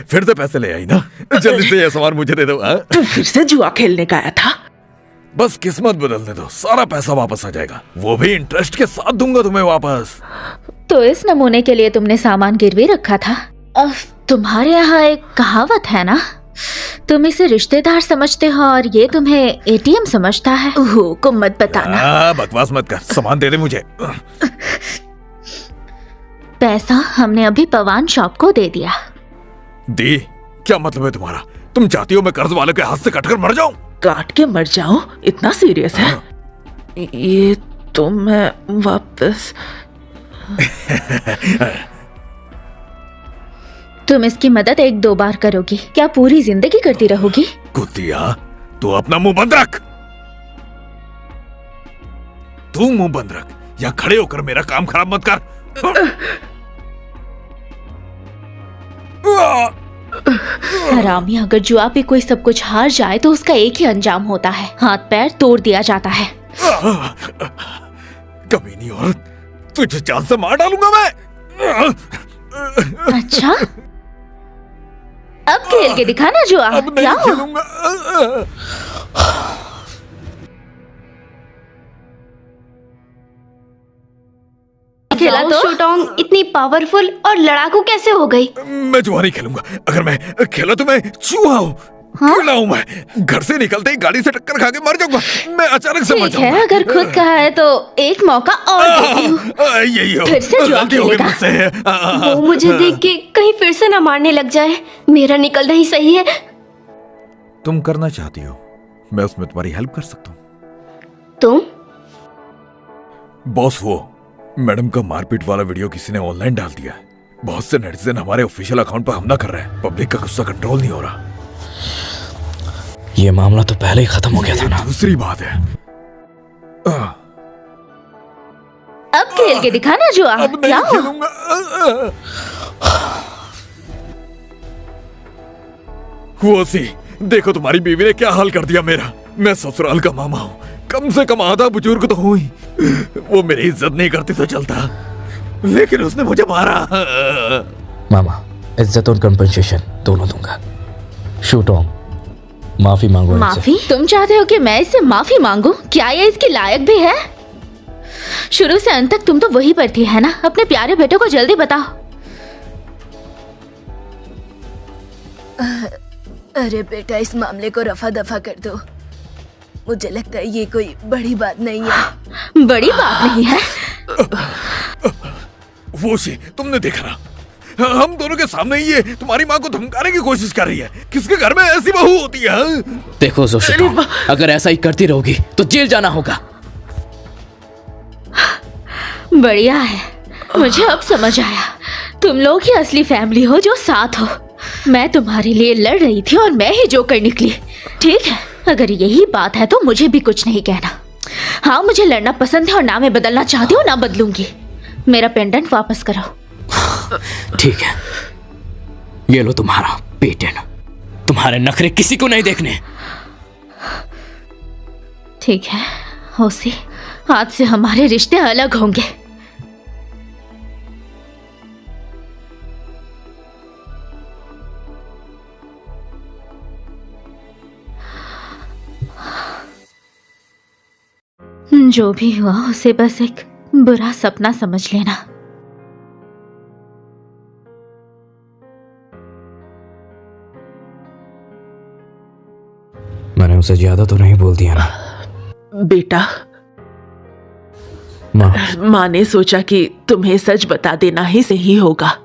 फिर से पैसे ले आई ना। जल्दी से ये सामान मुझे दे दो। हाँ? तू फिर से जुआ खेलने का आया था? बस किस्मत बदलने दो, सारा पैसा वापस आ जाएगा, वो भी इंटरेस्ट के साथ दूंगा तुम्हें वापस। तो इस नमूने के लिए तुमने सामान गिरवी रखा था? तुम्हारे यहाँ एक कहावत है ना, तुम इसे रिश्तेदार समझते हो और ये तुम्हें एटीएम समझता है। ओह, को मत बताना। बकवास मत कर, सामान दे दे मुझे। पैसा हमने अभी पवान शॉप को दे दिया। दी? क्या मतलब है तुम्हारा? तुम चाहती हो मैं कर्ज वाले के हाथ से कटकर मर जाऊं? काट के मर जाऊं? इतना सीरियस है? ये तो मैं वापस तुम इसकी मदद 1-2 बार करोगी, क्या पूरी जिंदगी करती रहोगी? कुतिया, तू अपना मुंह बंद रख। तू मुंह बंद रख या खड़े होकर मेरा काम खराब मत कर। हरामी, अगर जुआ पे कोई सब कुछ हार जाए तो उसका एक ही अंजाम होता है, हाथ पैर तोड़ दिया जाता है। कमीनी औरत, तुझे जान से मार डालूंगा मैं। अच्छा, अब खेल के दिखाना जुआ। अब नहीं क्या हो? खेलूंगा। खेला तो? शूटोंग इतनी पावरफुल और लड़ाकू कैसे हो गई? मैं जुआ नहीं खेलूंगा। अगर मैं खेला तो मैं चूहा हूँ। खेला हूँ मैं। घर से निकलते ही गाड़ी से टक्कर खा के मर जाऊंगा। मैं अचानक से मर ठीक है, जाऊंगा। अगर खुद कहा है तो एक मौका और देती हूँ। यही हो। फिर से जुआ गलती हो गई खेलेगा? मुझसे। वो मुझे देख के कहीं फिर से ना मारने लग जाए। मेरा निकलना ही सही है। तुम करना चाहती हो, मैं उसमें तुम्हारी हेल्प कर सकता हूँ। तुम? बॉस, वो मैडम का मारपीट वाला वीडियो किसी ने ऑनलाइन डाल दिया है। बहुत से नेटिजन हमारे ऑफिशियल अकाउंट पर हमला कर रहे हैं। पब्लिक का गुस्सा कंट्रोल नहीं हो रहा। ये मामला तो पहले ही खत्म हो गया था ना। दूसरी बात है, अब खेल के दिखाना जुआ। अब क्या नहीं हो? खेलूंगा। वो सी, देखो तुम्हारी बीवी ने क्या हाल कर दिया मेरा। मैं ससुराल का मामा हूँ, कम से कम आधा बुजुर्ग तो हूँ ही। वो मेरी इज्जत नहीं करती तो चलता, लेकिन उसने मुझे मारा। मामा, इज्जत और कंपनसेशन दोनों दूंगा। शूटोंग, माफी मांगो इनसे। माफी? तुम चाहते हो कि मैं इससे माफी मांगू? क्या ये इसके लायक भी है? शुरू से अंत तक तुम तो वही पर थी, है ना? अपने प्यारे बेटे को जल्दी बताओ। अरे बेटा, इस मामले को रफा दफा कर दो। मुझे लगता है ये कोई बड़ी बात नहीं है। बड़ी बात नहीं है? वो सी, तुमने देखा ना, हम दोनों के सामने ही ये तुम्हारी माँ को धमकाने की कोशिश कर रही है। किसके घर में ऐसी बहू होती है? देखो शूटोंग, अगर ऐसा ही करती रहोगी तो जेल जाना होगा। बढ़िया है, मुझे अब समझ आया। तुम लोग ही असली फैमिली हो जो साथ हो। मैं तुम्हारे लिए लड़ रही थी और मैं ही जोकर निकली। ठीक है, अगर यही बात है तो मुझे भी कुछ नहीं कहना। हाँ, मुझे लड़ना पसंद है और ना मैं बदलना चाहती हूँ ना बदलूंगी। मेरा पेंडेंट वापस करो। ठीक है, ये लो तुम्हारा पेटेंट। तुम्हारे नखरे किसी को नहीं देखने। ठीक है होसी, आज से हमारे रिश्ते अलग होंगे। जो भी हुआ उसे बस एक बुरा सपना समझ लेना। मैंने उसे ज्यादा तो नहीं बोल दिया ना? बेटा, माँ ने सोचा कि तुम्हें सच बता देना ही सही होगा।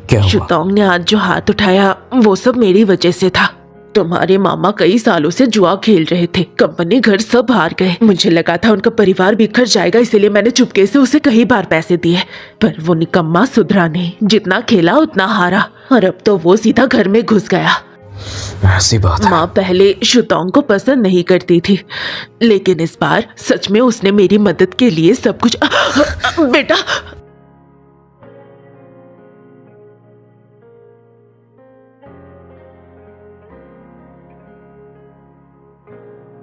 क्या हुआ? शूटोंग ने आज जो हाथ उठाया वो सब मेरी वजह से था। तुम्हारे मामा कई सालों से जुआ खेल रहे थे। कंपनी घर सब हार गए। मुझे लगा था उनका परिवार बिखर जाएगा, इसीलिए मैंने चुपके से उसे कई बार पैसे दिए। पर वो निकम्मा सुधरा नहीं, जितना खेला उतना हारा, और अब तो वो सीधा घर में घुस गया। ऐसी बात है। माँ पहले शूटोंग को पसंद नहीं करती थी, लेकिन इस बार सच में उसने मेरी मदद के लिए सब कुछ। बेटा,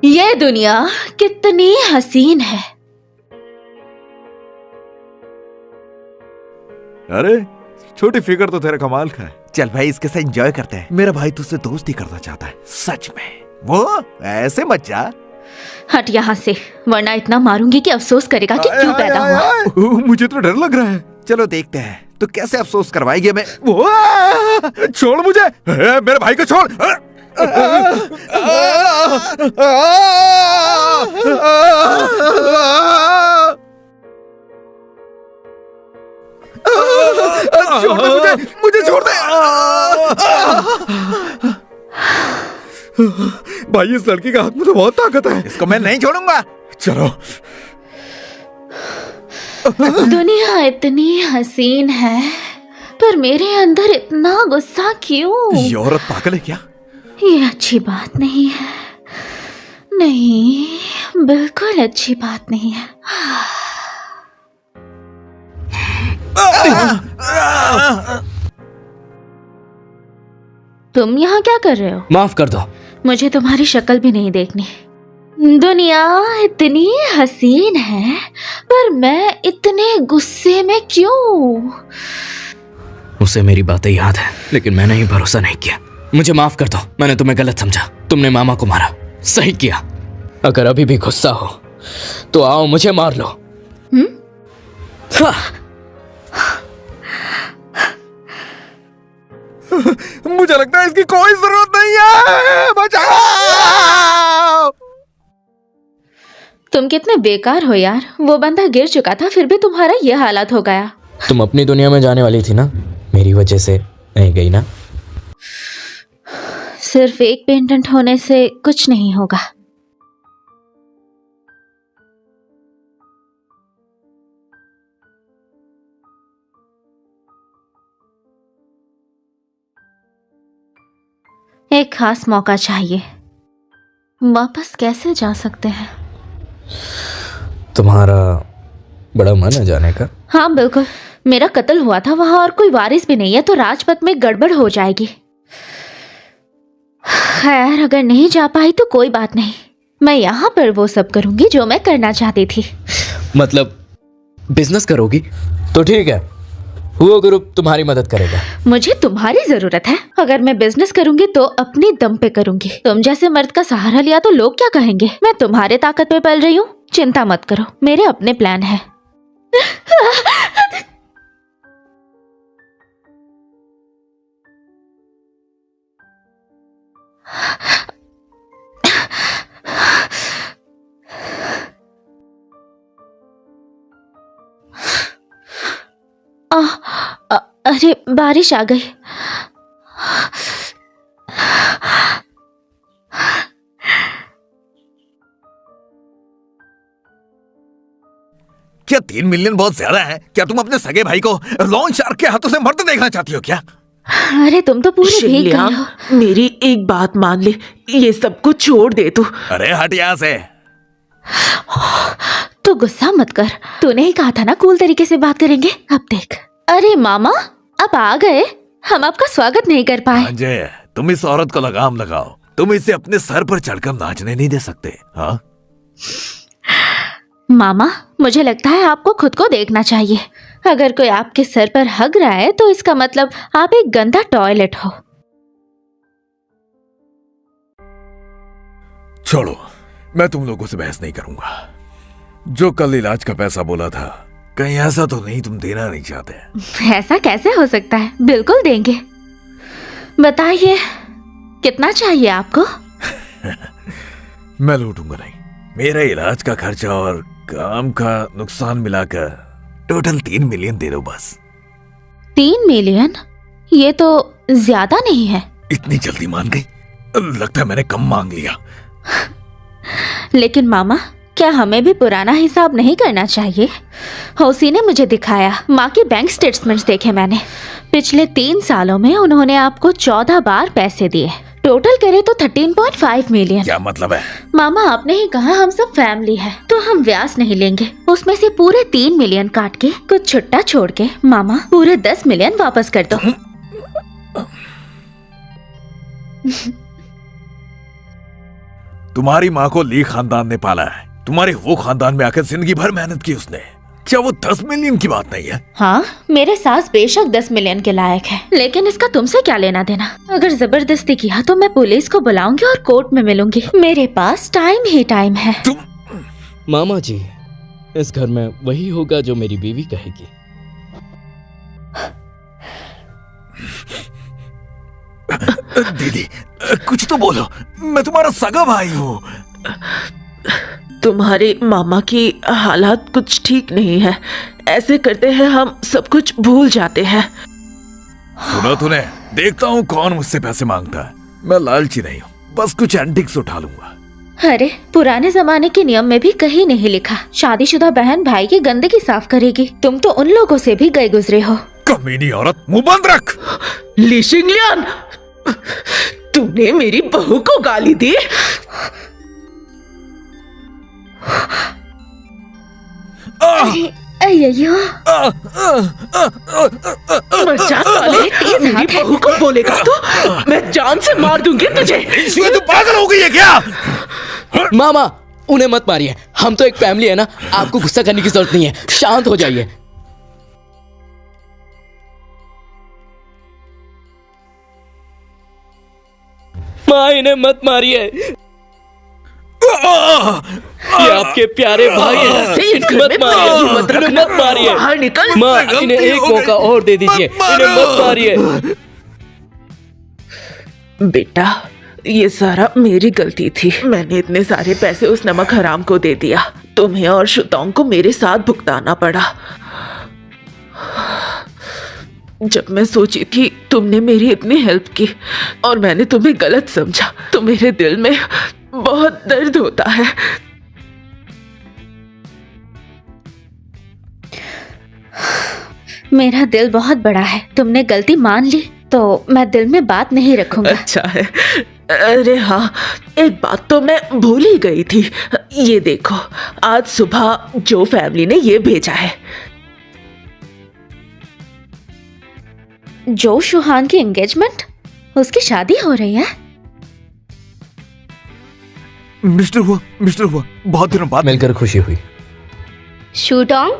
ये दुनिया कितनी हसीन है। अरे छोटी फिगर तो तेरा कमाल का है। चल भाई इसके साथ एंजॉय करते हैं। मेरा भाई तुझसे दोस्ती करना चाहता है सच में। वो ऐसे मत जा। हट यहाँ से, वरना इतना मारूंगी कि अफसोस करेगा कि क्यों पैदा हुआ। मुझे तो डर लग रहा है। चलो देखते हैं तो कैसे अफसोस करवाएगी हमें। छोड़ मुझे, मेरे भाई को छोड़। छोड़ दे मुझे छोड़ दे। भाई इस लड़की का हाथ में तो बहुत ताकत है, इसको मैं नहीं छोड़ूंगा। चलो। दुनिया इतनी हसीन है पर मेरे अंदर इतना गुस्सा क्यों? ये औरत पागल है क्या? ये अच्छी बात नहीं है। नहीं, बिल्कुल अच्छी बात नहीं है। तुम यहाँ क्या कर रहे हो? माफ कर दो। मुझे तुम्हारी शक्ल भी नहीं देखनी। दुनिया इतनी हसीन है पर मैं इतने गुस्से में क्यों? उसे मेरी बातें याद है लेकिन मैंने ही भरोसा नहीं किया। मुझे माफ कर दो, मैंने तुम्हें गलत समझा। तुमने मामा को मारा, सही किया। अगर अभी भी गुस्सा हो तो आओ मुझे मार लो। मुझे लगता है इसकी कोई जरूरत नहीं है। बचाओ! तुम कितने बेकार हो यार। वो बंदा गिर चुका था फिर भी तुम्हारा ये हालत हो गया। तुम अपनी दुनिया में जाने वाली थी ना, मेरी वजह से नहीं गई ना। सिर्फ एक पेटेंट होने से कुछ नहीं होगा। एक खास मौका चाहिए। वापस कैसे जा सकते हैं? तुम्हारा बड़ा मन है जाने का? हाँ बिल्कुल। मेरा कत्ल हुआ था वहां और कोई वारिस भी नहीं है तो राजपथ में गड़बड़ हो जाएगी। खैर अगर नहीं जा पाई तो कोई बात नहीं, मैं यहाँ पर वो सब करूंगी जो मैं करना चाहती थी। मतलब बिजनेस करोगी? तो ठीक है, वो ग्रुप तुम्हारी मदद करेगा। मुझे तुम्हारी जरूरत है। अगर मैं बिजनेस करूंगी तो अपनी दम पे करूंगी। तुम जैसे मर्द का सहारा लिया तो लोग क्या कहेंगे? मैं तुम्हारे ताकत पे पल रही हूँ। चिंता मत करो, मेरे अपने प्लान है। अरे बारिश आ गई। क्या 3 मिलियन बहुत ज्यादा है? क्या तुम अपने सगे भाई को लॉन शार्क के हाथों से मरते देखना चाहती हो क्या? अरे तुम तो पूरी भीग गई हो। मेरी एक बात मान ले, ये सब कुछ छोड़ दे तू। अरे हट यहाँ से। तू गुस्सा मत कर, तूने ही कहा था ना कूल तरीके से बात करेंगे। अब देख। अरे मामा अब आ गए, हम आपका स्वागत नहीं कर पाए। अजय तुम इस औरत को लगाम लगाओ। तुम इसे अपने सर पर चढ़कर नाचने नहीं दे सकते। हाँ मामा मुझे लगता है आपको खुद को देखना चाहिए। अगर कोई आपके सर पर हग रहा है तो इसका मतलब आप एक गंदा टॉयलेट हो। छोड़ो, मैं तुम लोगों से बहस नहीं करूंगा। जो कल इलाज का पैसा बोला था, कहीं ऐसा तो नहीं तुम देना नहीं चाहते? ऐसा कैसे हो सकता है, बिल्कुल देंगे। बताइए कितना चाहिए आपको? मैं लूटूंगा नहीं। मेरा इलाज का खर्चा और काम का नुकसान मिलाकर टोटल 3 मिलियन दे दो बस। 3 मिलियन? ये तो ज्यादा नहीं है। इतनी जल्दी मान गई? लगता है मैंने कम मांग लिया। लेकिन मामा क्या हमें भी पुराना हिसाब नहीं करना चाहिए? उसी ने मुझे दिखाया। माँ के बैंक स्टेटमेंट्स देखे मैंने। पिछले 3 सालों में उन्होंने आपको 14 बार पैसे दिए। टोटल करे तो 13.5 मिलियन। क्या मतलब है? मामा आपने ही कहा हम सब फैमिली है तो हम व्यास नहीं लेंगे। उसमें से पूरे 3 मिलियन काट के कुछ छुट्टा छोड़ के मामा पूरे 10 मिलियन वापस कर दो। तुम्हारी माँ को ली खानदान ने पाला है। तुम्हारे वो खानदान में आकर जिंदगी भर मेहनत की उसने। क्या वो 10 मिलियन की बात नहीं है? हाँ, मेरे सास बेशक 10 मिलियन के लायक है, लेकिन इसका तुमसे क्या लेना देना? अगर जबरदस्ती किया तो मैं पुलिस को बुलाऊंगी और कोर्ट में मिलूंगी। मेरे पास टाइम ही टाइम है। मामा जी, इस घर में वही होगा जो मेरी बीवी कहेगी। दीदी, कुछ तो बोलो, मैं तुम्हारा सगा भाई हूँ। तुम्हारे मामा की हालात कुछ ठीक नहीं है। ऐसे करते हैं हम सब कुछ भूल जाते हैं। सुना तूने? देखता हूँ कौन मुझसे पैसे मांगता है। मैं लालची नहीं हूँ, बस कुछ एंटिक्स उठा लूंगा। अरे, पुराने जमाने के नियम में भी कहीं नहीं लिखा शादीशुदा बहन भाई की गंदगी साफ करेगी। तुम तो उन लोगों से भी गए गुजरे हो। कमीनी औरत, मुंह बंद रख। ली शिंगलियन, तूने मेरी बहू को गाली दी। अय्यो, मजा साले, मेरी बहू को बोलेगा तो मैं जान से मार दूंगी तुझे। इसमें तू पागल हो गई है क्या? मामा, उन्हें मत मारिए, हम तो एक फैमिली है ना। आपको गुस्सा करने की जरूरत नहीं है, शांत हो जाइए। माँ, इन्हें मत मारिए, ये आपके प्यारे भाई हैं। मत मारिए, इन्हें मत मारिए। बाहर निकल। माँ, इन्हें एक मौका और दे दीजिए, इन्हें मत मारिए। बेटा, ये सारा मेरी गलती थी। मैंने इतने सारे पैसे उस नमक हराम को दे दिया। तुम्हें और शुतोंग को मेरे साथ भुगताना पड़ा। जब मैं सोची थी तुमने मेरी इतनी हेल्प की और मैंने तुम्हें गलत समझा तो मेरे दिल में बहुत दर्द होता है। मेरा दिल बहुत बड़ा है। तुमने गलती मान ली तो मैं दिल में बात नहीं रखूंगा। अच्छा है। अरे हाँ, एक बात तो मैं भूल ही गई थी। ये देखो, आज सुबह जो फैमिली ने ये भेजा है। जो शुहान की एंगेजमेंट, उसकी शादी हो रही है। मिस्टर हुआ, बहुत दिनों बाद मिलकर खुशी हुई। शूटोंग,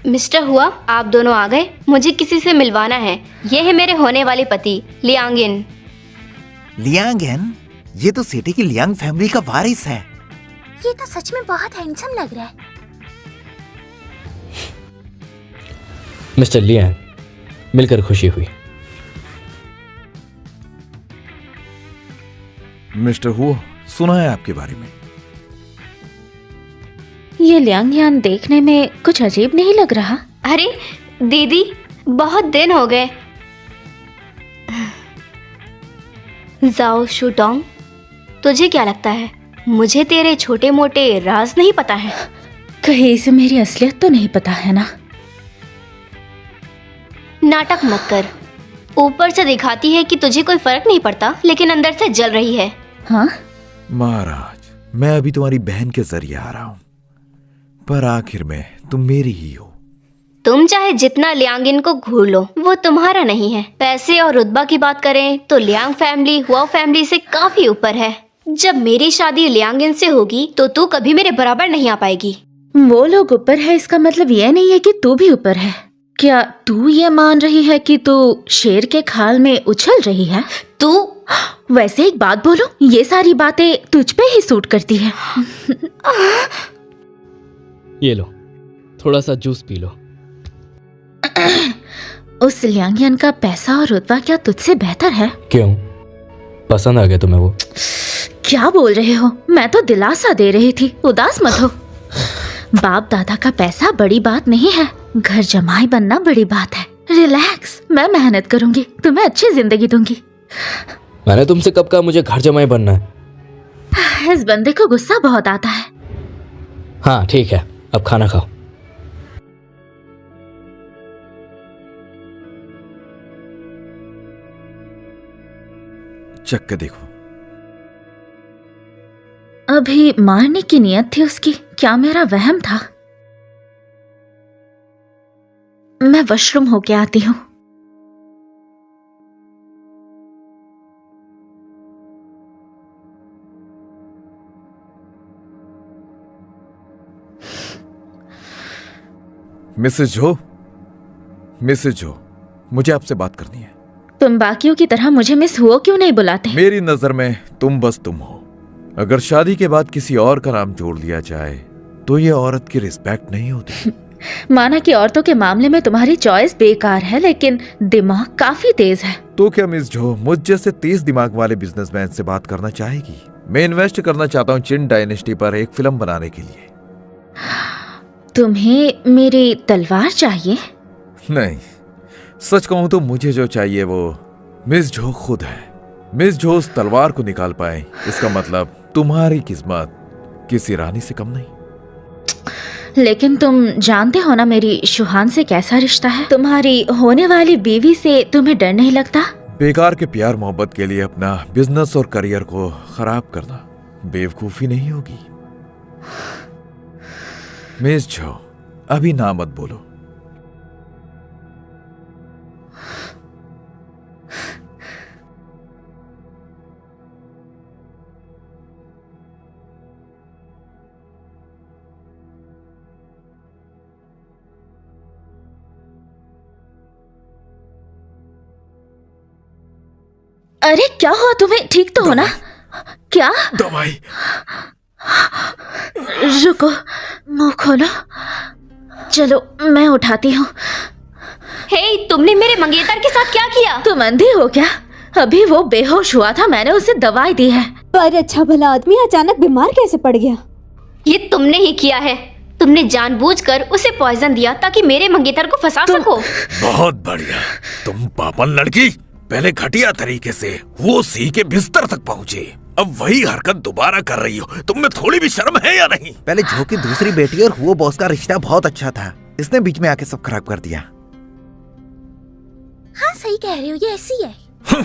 मिस्टर हुआ, आप दोनों आ गए। मुझे किसी से मिलवाना है। ये है मेरे होने वाले पति लियांगिन। लियांगन? ये तो सिटी की लियांग फैमिली का वारिस है। ये तो सच में बहुत हैंडसम लग रहा है। मिस्टर लियांग, मिलकर खुशी हुई। मिस्टर हुआ, सुना है आपके बारे में। ये लियांग यान देखने में कुछ अजीब नहीं लग रहा। अरे दीदी, बहुत दिन हो गए। जाओ शूटोंग, तुझे क्या लगता है मुझे तेरे छोटे मोटे राज नहीं पता है? कहीं इसे मेरी असलियत तो नहीं पता है ना? नाटक मत कर। ऊपर से दिखाती है कि तुझे कोई फर्क नहीं पड़ता, लेकिन अंदर से जल रही है। हाँ महाराज, मैं अभी तुम्हारी बहन के जरिए आ रहा हूँ, पर आखिर में तुम मेरी ही हो। तुम चाहे जितना लियांगिन को घूर लो, वो तुम्हारा नहीं है। पैसे और रुतबा की बात करें तो लियांग फैमिली हुआ फैमिली से काफी ऊपर है। जब मेरी शादी लियांगिन से होगी तो तू कभी मेरे बराबर नहीं आ पाएगी। वो लोग ऊपर है, इसका मतलब ये नहीं है कि तू भी ऊपर है। क्या तू ये मान रही है कि तू शेर के खाल में उछल रही है? तू वैसे एक बात बोलूं, ये सारी बातें तुझ पे ही सूट करती है। ये लो, थोड़ा सा जूस पी लो। उस लियांगियन का पैसा और रुतबा क्या तुझसे बेहतर है? क्यों, पसंद आ गया तुम्हें वो? क्या बोल रहे हो? मैं तो दिलासा दे रही थी, उदास मत हो। बाप दादा का पैसा बड़ी बात नहीं है, घर जमाई बनना बड़ी बात है। रिलैक्स, मैं मेहनत करूंगी, तुम्हें अच्छी जिंदगी दूंगी। मैंने तुमसे कब कहा मुझे घर जमाई बनना है? इस बंदे को गुस्सा बहुत आता है। हाँ ठीक है, अब खाना खाओ। चख के देखो। अभी मारने की नियत थी उसकी, क्या मेरा वहम था? मैं वॉशरूम होके आती हूँ। मिसेज जो, मुझे आपसे बात करनी है। तुम बाकियों की तरह मुझे मिस हुओ क्यों नहीं बुलाते? मेरी नजर में तुम बस तुम हो। अगर शादी के बाद किसी और का नाम जोड़ लिया जाए तो ये औरत की रिस्पेक्ट नहीं होती। माना कि औरतों के मामले में तुम्हारी चॉइस बेकार है, लेकिन दिमाग काफी तेज है। तो क्या मिस जो मुझ जैसे तेज दिमाग वाले बिजनेसमैन से बात करना चाहेगी? मैं इन्वेस्ट करना चाहता हूँ चिन डायनेस्टी पर एक फिल्म बनाने के लिए। तुम्हें मेरी तलवार चाहिए? नहीं, सच कहूं तो मुझे जो चाहिए वो मिस जो खुद है। मिस जो उस तलवार को निकाल पाए, इसका मतलब तुम्हारी किस्मत किसी रानी से कम नहीं। लेकिन तुम जानते हो ना मेरी शुहान से कैसा रिश्ता है। तुम्हारी होने वाली बीवी से तुम्हें डर नहीं लगता? बेकार के प्यार मोहब्बत के लिए अपना बिजनेस और करियर को खराब करना बेवकूफी नहीं होगी। मिस जो, अभी ना मत बोलो। अरे क्या हुआ तुम्हें? ठीक तो हो ना? क्या? दवाई। रुको, मुंह खोलो। चलो मैं उठाती हूँ। हे, तुमने मेरे मंगेतर के साथ क्या किया? तुम अंधी हो क्या? अभी वो बेहोश हुआ था, मैंने उसे दवाई दी है। पर अच्छा भला आदमी अचानक बीमार कैसे पड़ गया? ये तुमने ही किया है। तुमने जानबूझकर उसे पॉइजन दिया ताकि मेरे मंगेतर को फंसा सको। बहुत बढ़िया, तुम पापन लड़की। पहले घटिया तरीके से वो सी के बिस्तर तक पहुंचे, अब वही हरकत दोबारा कर रही हो। तुम में थोड़ी भी शर्म है या नहीं? पहले जो की दूसरी बेटी और वो बॉस का रिश्ता बहुत अच्छा था, इसने बीच में आके सब खराब कर दिया। हाँ सही कह रहे हो, ये ऐसी है।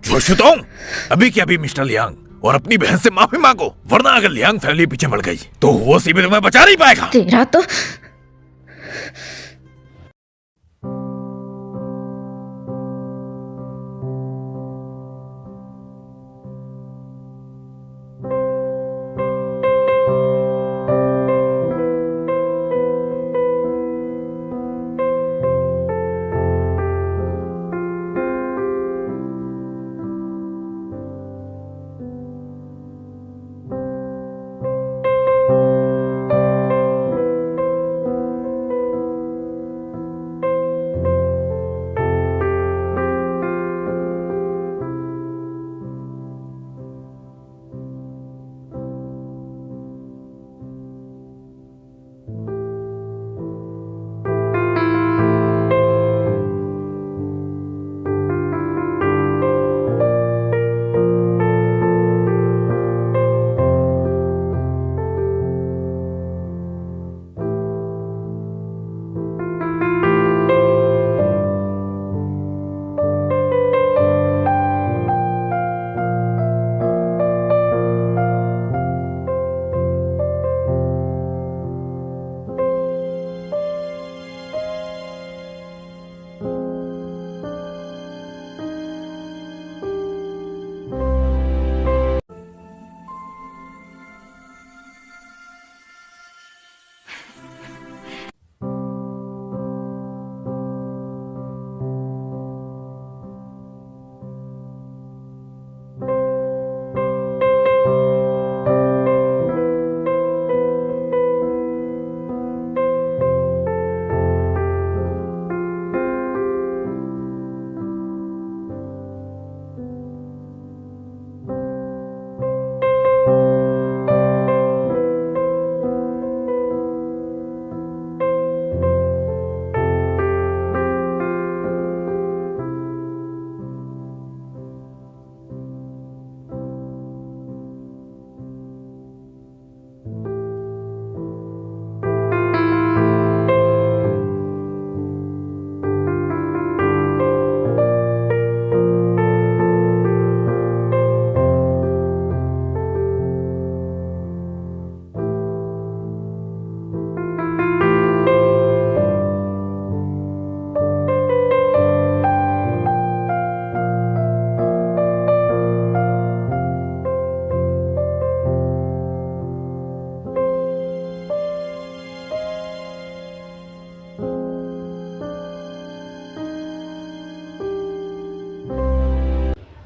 जोशुतोंग, अभी के अभी मिस्टर लियांग और अपनी बहन से माफी मांगो, वरना अगर लियांग फैमिली पीछे बढ़ गई तो वो सी भी तुम्हें बचा नहीं पाएगा। तेरा तो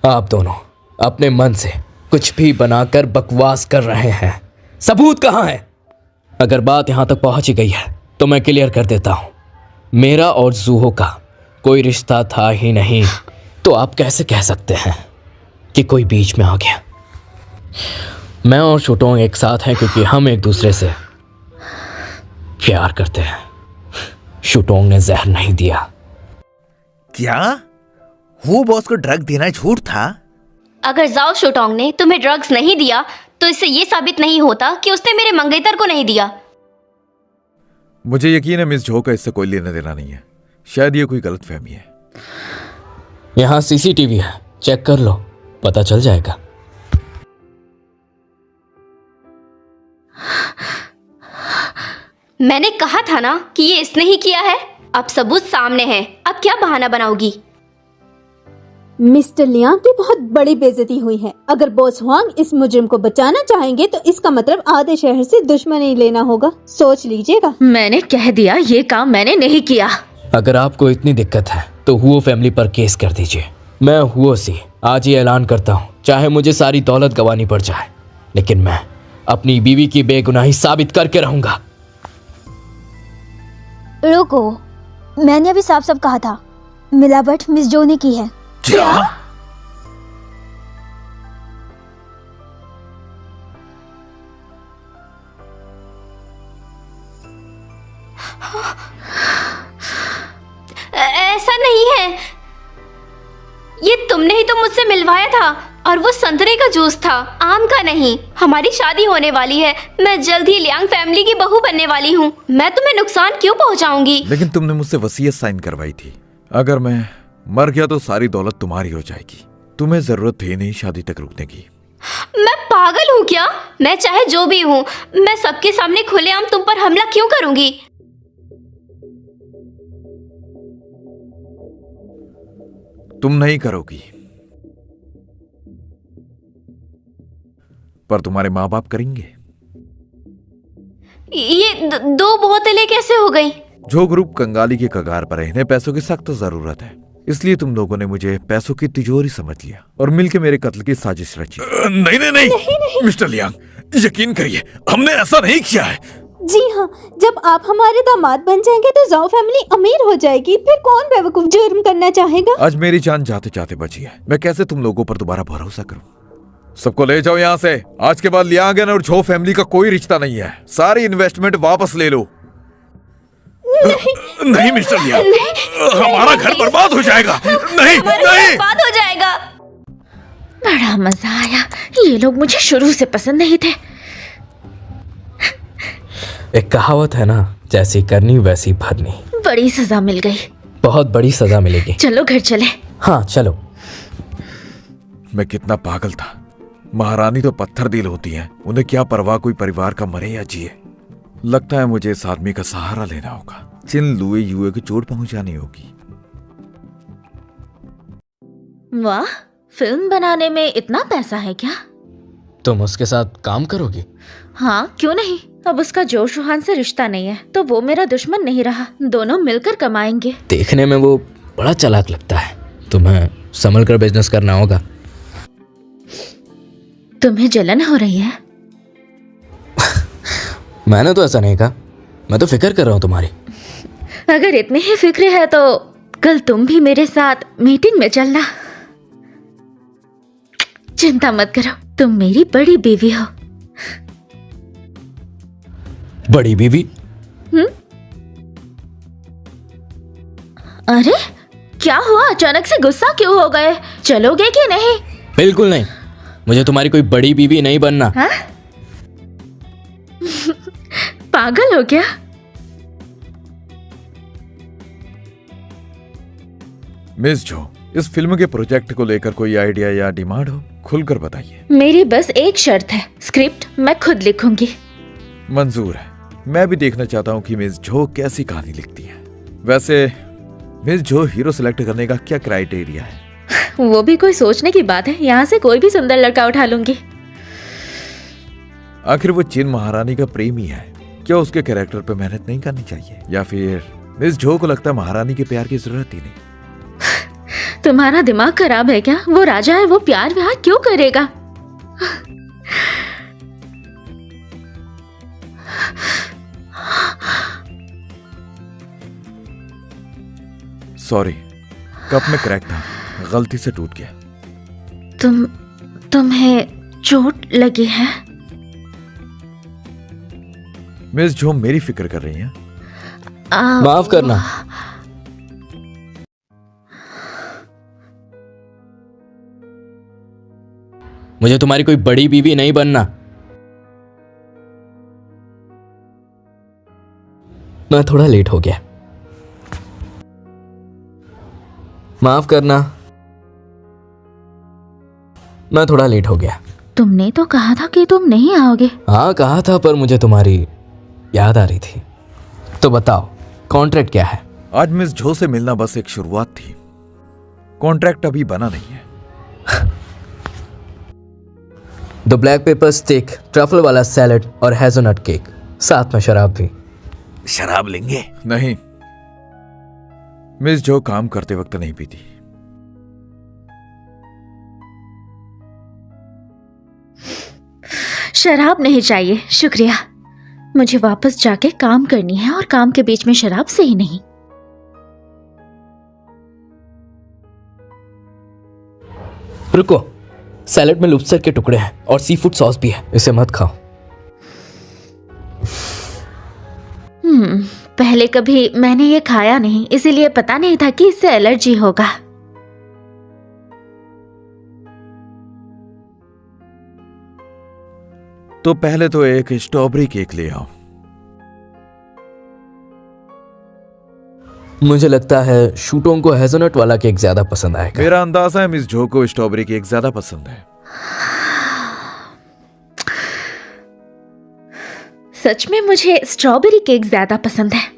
आप दोनों अपने मन से कुछ भी बनाकर बकवास कर रहे हैं। सबूत कहाँ है? अगर बात यहाँ तक पहुँच ही गई है तो मैं क्लियर कर देता हूँ, मेरा और जूहो का कोई रिश्ता था ही नहीं। तो आप कैसे कह सकते हैं कि कोई बीच में आ गया? मैं और शुटोंग एक साथ हैं क्योंकि हम एक दूसरे से प्यार करते हैं। शुटोंग ने जहर नहीं दिया। क्या वो बॉस को ड्रग देना झूठ था? अगर जाओ शोटोंग ने तुम्हें ड्रग्स नहीं दिया तो इससे ये साबित नहीं होता कि उसने मेरे मंगेतर को नहीं दिया। मुझे यकीन है मिस झो का इससे कोई लेना देना नहीं है। शायद ये कोई गलतफहमी है। यहाँ सीसीटीवी है, चेक कर लो, पता चल जाएगा। मैंने कहा था ना कि ये इसने ही किया है। अब सबूत सामने है, अब क्या बहाना बनाओगी? मिस्टर लियांग की बहुत बड़ी बेइज्जती हुई है। अगर बॉस हुआंग इस मुजरिम को बचाना चाहेंगे तो इसका मतलब आधे शहर से दुश्मनी लेना होगा। सोच लीजिएगा। मैंने कह दिया ये काम मैंने नहीं किया। अगर आपको इतनी दिक्कत है तो हुओ फैमिली पर केस कर दीजिए। मैं हुओ से आज ही ऐलान करता हूँ, चाहे मुझे सारी दौलत गंवानी पड़ जाए, लेकिन मैं अपनी बीवी की बेगुनाही साबित करके रहूंगा। रुको, मैंने अभी साफ साफ कहा था, मिलावट मिस जो ने की है। क्या? ऐसा नहीं है, ये तुमने ही तो मुझसे मिलवाया था, और वो संतरे का जूस था, आम का नहीं। हमारी शादी होने वाली है, मैं जल्द ही लियांग फैमिली की बहू बनने वाली हूँ। मैं तुम्हें नुकसान क्यों पहुँचाऊंगी? लेकिन तुमने मुझसे वसीयत साइन करवाई थी, अगर मैं मर गया तो सारी दौलत तुम्हारी हो जाएगी। तुम्हें जरूरत थी नहीं शादी तक रुकने की। मैं पागल हूँ क्या? मैं चाहे जो भी हूँ, मैं सबके सामने खुलेआम तुम पर हमला क्यों करूंगी? तुम नहीं करोगी, पर तुम्हारे माँ बाप करेंगे। ये दो बोतलें कैसे हो गई? जो ग्रुप कंगाली के कगार पर है, इन्हें पैसों की सख्त जरूरत है, इसलिए तुम लोगों ने मुझे पैसों की तिजोरी समझ लिया और मिलकर मेरे कत्ल की साजिश रची। नहीं नहीं नहीं, नहीं। मिस्टर लियांग, यकीन करिए, हमने ऐसा नहीं किया है। जी हाँ, जब आप हमारे दामाद बन जाएंगे तो जाओ फैमिली अमीर हो जाएगी। फिर कौन बेवकूफ जुर्म करना चाहेगा? आज मेरी जान जाते जाते बची है, मैं कैसे तुम लोगों पर दोबारा भरोसा करूं? सबको ले जाओ यहाँ से। आज के बाद लियांग और झो फैमिली का कोई रिश्ता नहीं है। सारी इन्वेस्टमेंट वापस ले लो। नहीं मिस्टर लियांग, हमारा घर बर्बाद हो जाएगा। नहीं नहीं, बर्बाद हो जाएगा। बड़ा मजा आया। ये लोग मुझे शुरू से पसंद नहीं थे। एक कहावत है ना, जैसी करनी वैसी भरनी। बड़ी सजा मिल गई। बहुत बड़ी सजा मिलेगी। चलो घर चले। हाँ चलो। मैं कितना पागल था। महारानी तो पत्थर दिल होती हैं, उन्हें क्या परवाह कोई परिवार का मरे या जिए। लगता है मुझे इस आदमी का सहारा लेना होगा। चिन लुए युए की चोट पहुंचानी होगी। वाह, फिल्म बनाने में इतना पैसा है क्या? तुम उसके साथ काम करोगी? हाँ, क्यों नहीं। अब उसका जो शुहान से रिश्ता नहीं है तो वो मेरा दुश्मन नहीं रहा। दोनों मिलकर कमाएंगे। देखने में वो बड़ा चालाक लगता है। तुम्हें संभल कर बिजनेस करना होगा। तुम्हें जलन हो रही है? मैंने तो ऐसा नहीं कहा, मैं तो फिक्र कर रहा हूँ तुम्हारी। अगर इतनी ही फिक्र है तो कल तुम भी मेरे साथ मीटिंग में चलना। चिंता मत करो, तुम मेरी बड़ी बीवी हो। बड़ी बीवी? अरे क्या हुआ, अचानक से गुस्सा क्यों हो गए? चलोगे कि नहीं? बिल्कुल नहीं, मुझे तुम्हारी कोई बड़ी बीवी नहीं बनना। हाँ? पागल हो क्या? मिस जो, इस फिल्म के प्रोजेक्ट को लेकर कोई आइडिया या डिमांड हो, खुलकर बताइए। मेरी बस एक शर्त है, स्क्रिप्ट मैं खुद लिखूंगी। मंजूर है। मैं भी देखना चाहता हूँ कि मिस जो कैसी कहानी लिखती है। वैसे मिस जो हीरो सिलेक्ट करने का क्या क्राइटेरिया है? वो भी कोई सोचने की बात है, यहाँ से कोई भी सुंदर लड़का उठा लूंगी। आखिर वो चिन महारानी का प्रेमी है, क्या उसके कैरेक्टर पे मेहनत नहीं करनी चाहिए? या फिर मिस जो को लगता है महारानी के प्यार की जरूरत ही नहीं? तुम्हारा दिमाग खराब है क्या? वो राजा है, वो प्यार व्यार क्यों करेगा? सॉरी, कप में क्रैक था, गलती से टूट गया। तुम्हें चोट लगी है? मिस जो मेरी फिक्र कर रही हैं। माफ करना। मुझे तुम्हारी कोई बड़ी बीवी नहीं बनना। मैं थोड़ा लेट हो गया, माफ करना। मैं थोड़ा लेट हो गया। तुमने तो कहा था कि तुम नहीं आओगे। हाँ कहा था, पर मुझे तुम्हारी याद आ रही थी। तो बताओ कॉन्ट्रैक्ट क्या है? आज मिस झो से मिलना बस एक शुरुआत थी, कॉन्ट्रैक्ट अभी बना नहीं है। The black pepper stick, truffle वाला सैलेड और हेज़लनट केक, साथ में शराब भी। शराब लेंगे? नहीं, मिस जो काम करते वक्त नहीं पीती। शराब नहीं चाहिए, शुक्रिया। मुझे वापस जाके काम करनी है और काम के बीच में शराब सही नहीं। रुको, सैलेड में लॉबस्टर के टुकड़े हैं और सी फूड सॉस भी है, इसे मत खाओ। पहले कभी मैंने ये खाया नहीं, इसीलिए पता नहीं था कि इससे एलर्जी होगा। तो पहले तो एक स्ट्रॉबेरी केक ले आओ। मुझे लगता है शूटों को हेज़लनट वाला केक ज्यादा पसंद आएगा। मेरा अंदाजा है मिस जो को स्ट्रॉबेरी केक ज्यादा पसंद है। सच में मुझे स्ट्रॉबेरी केक ज्यादा पसंद है।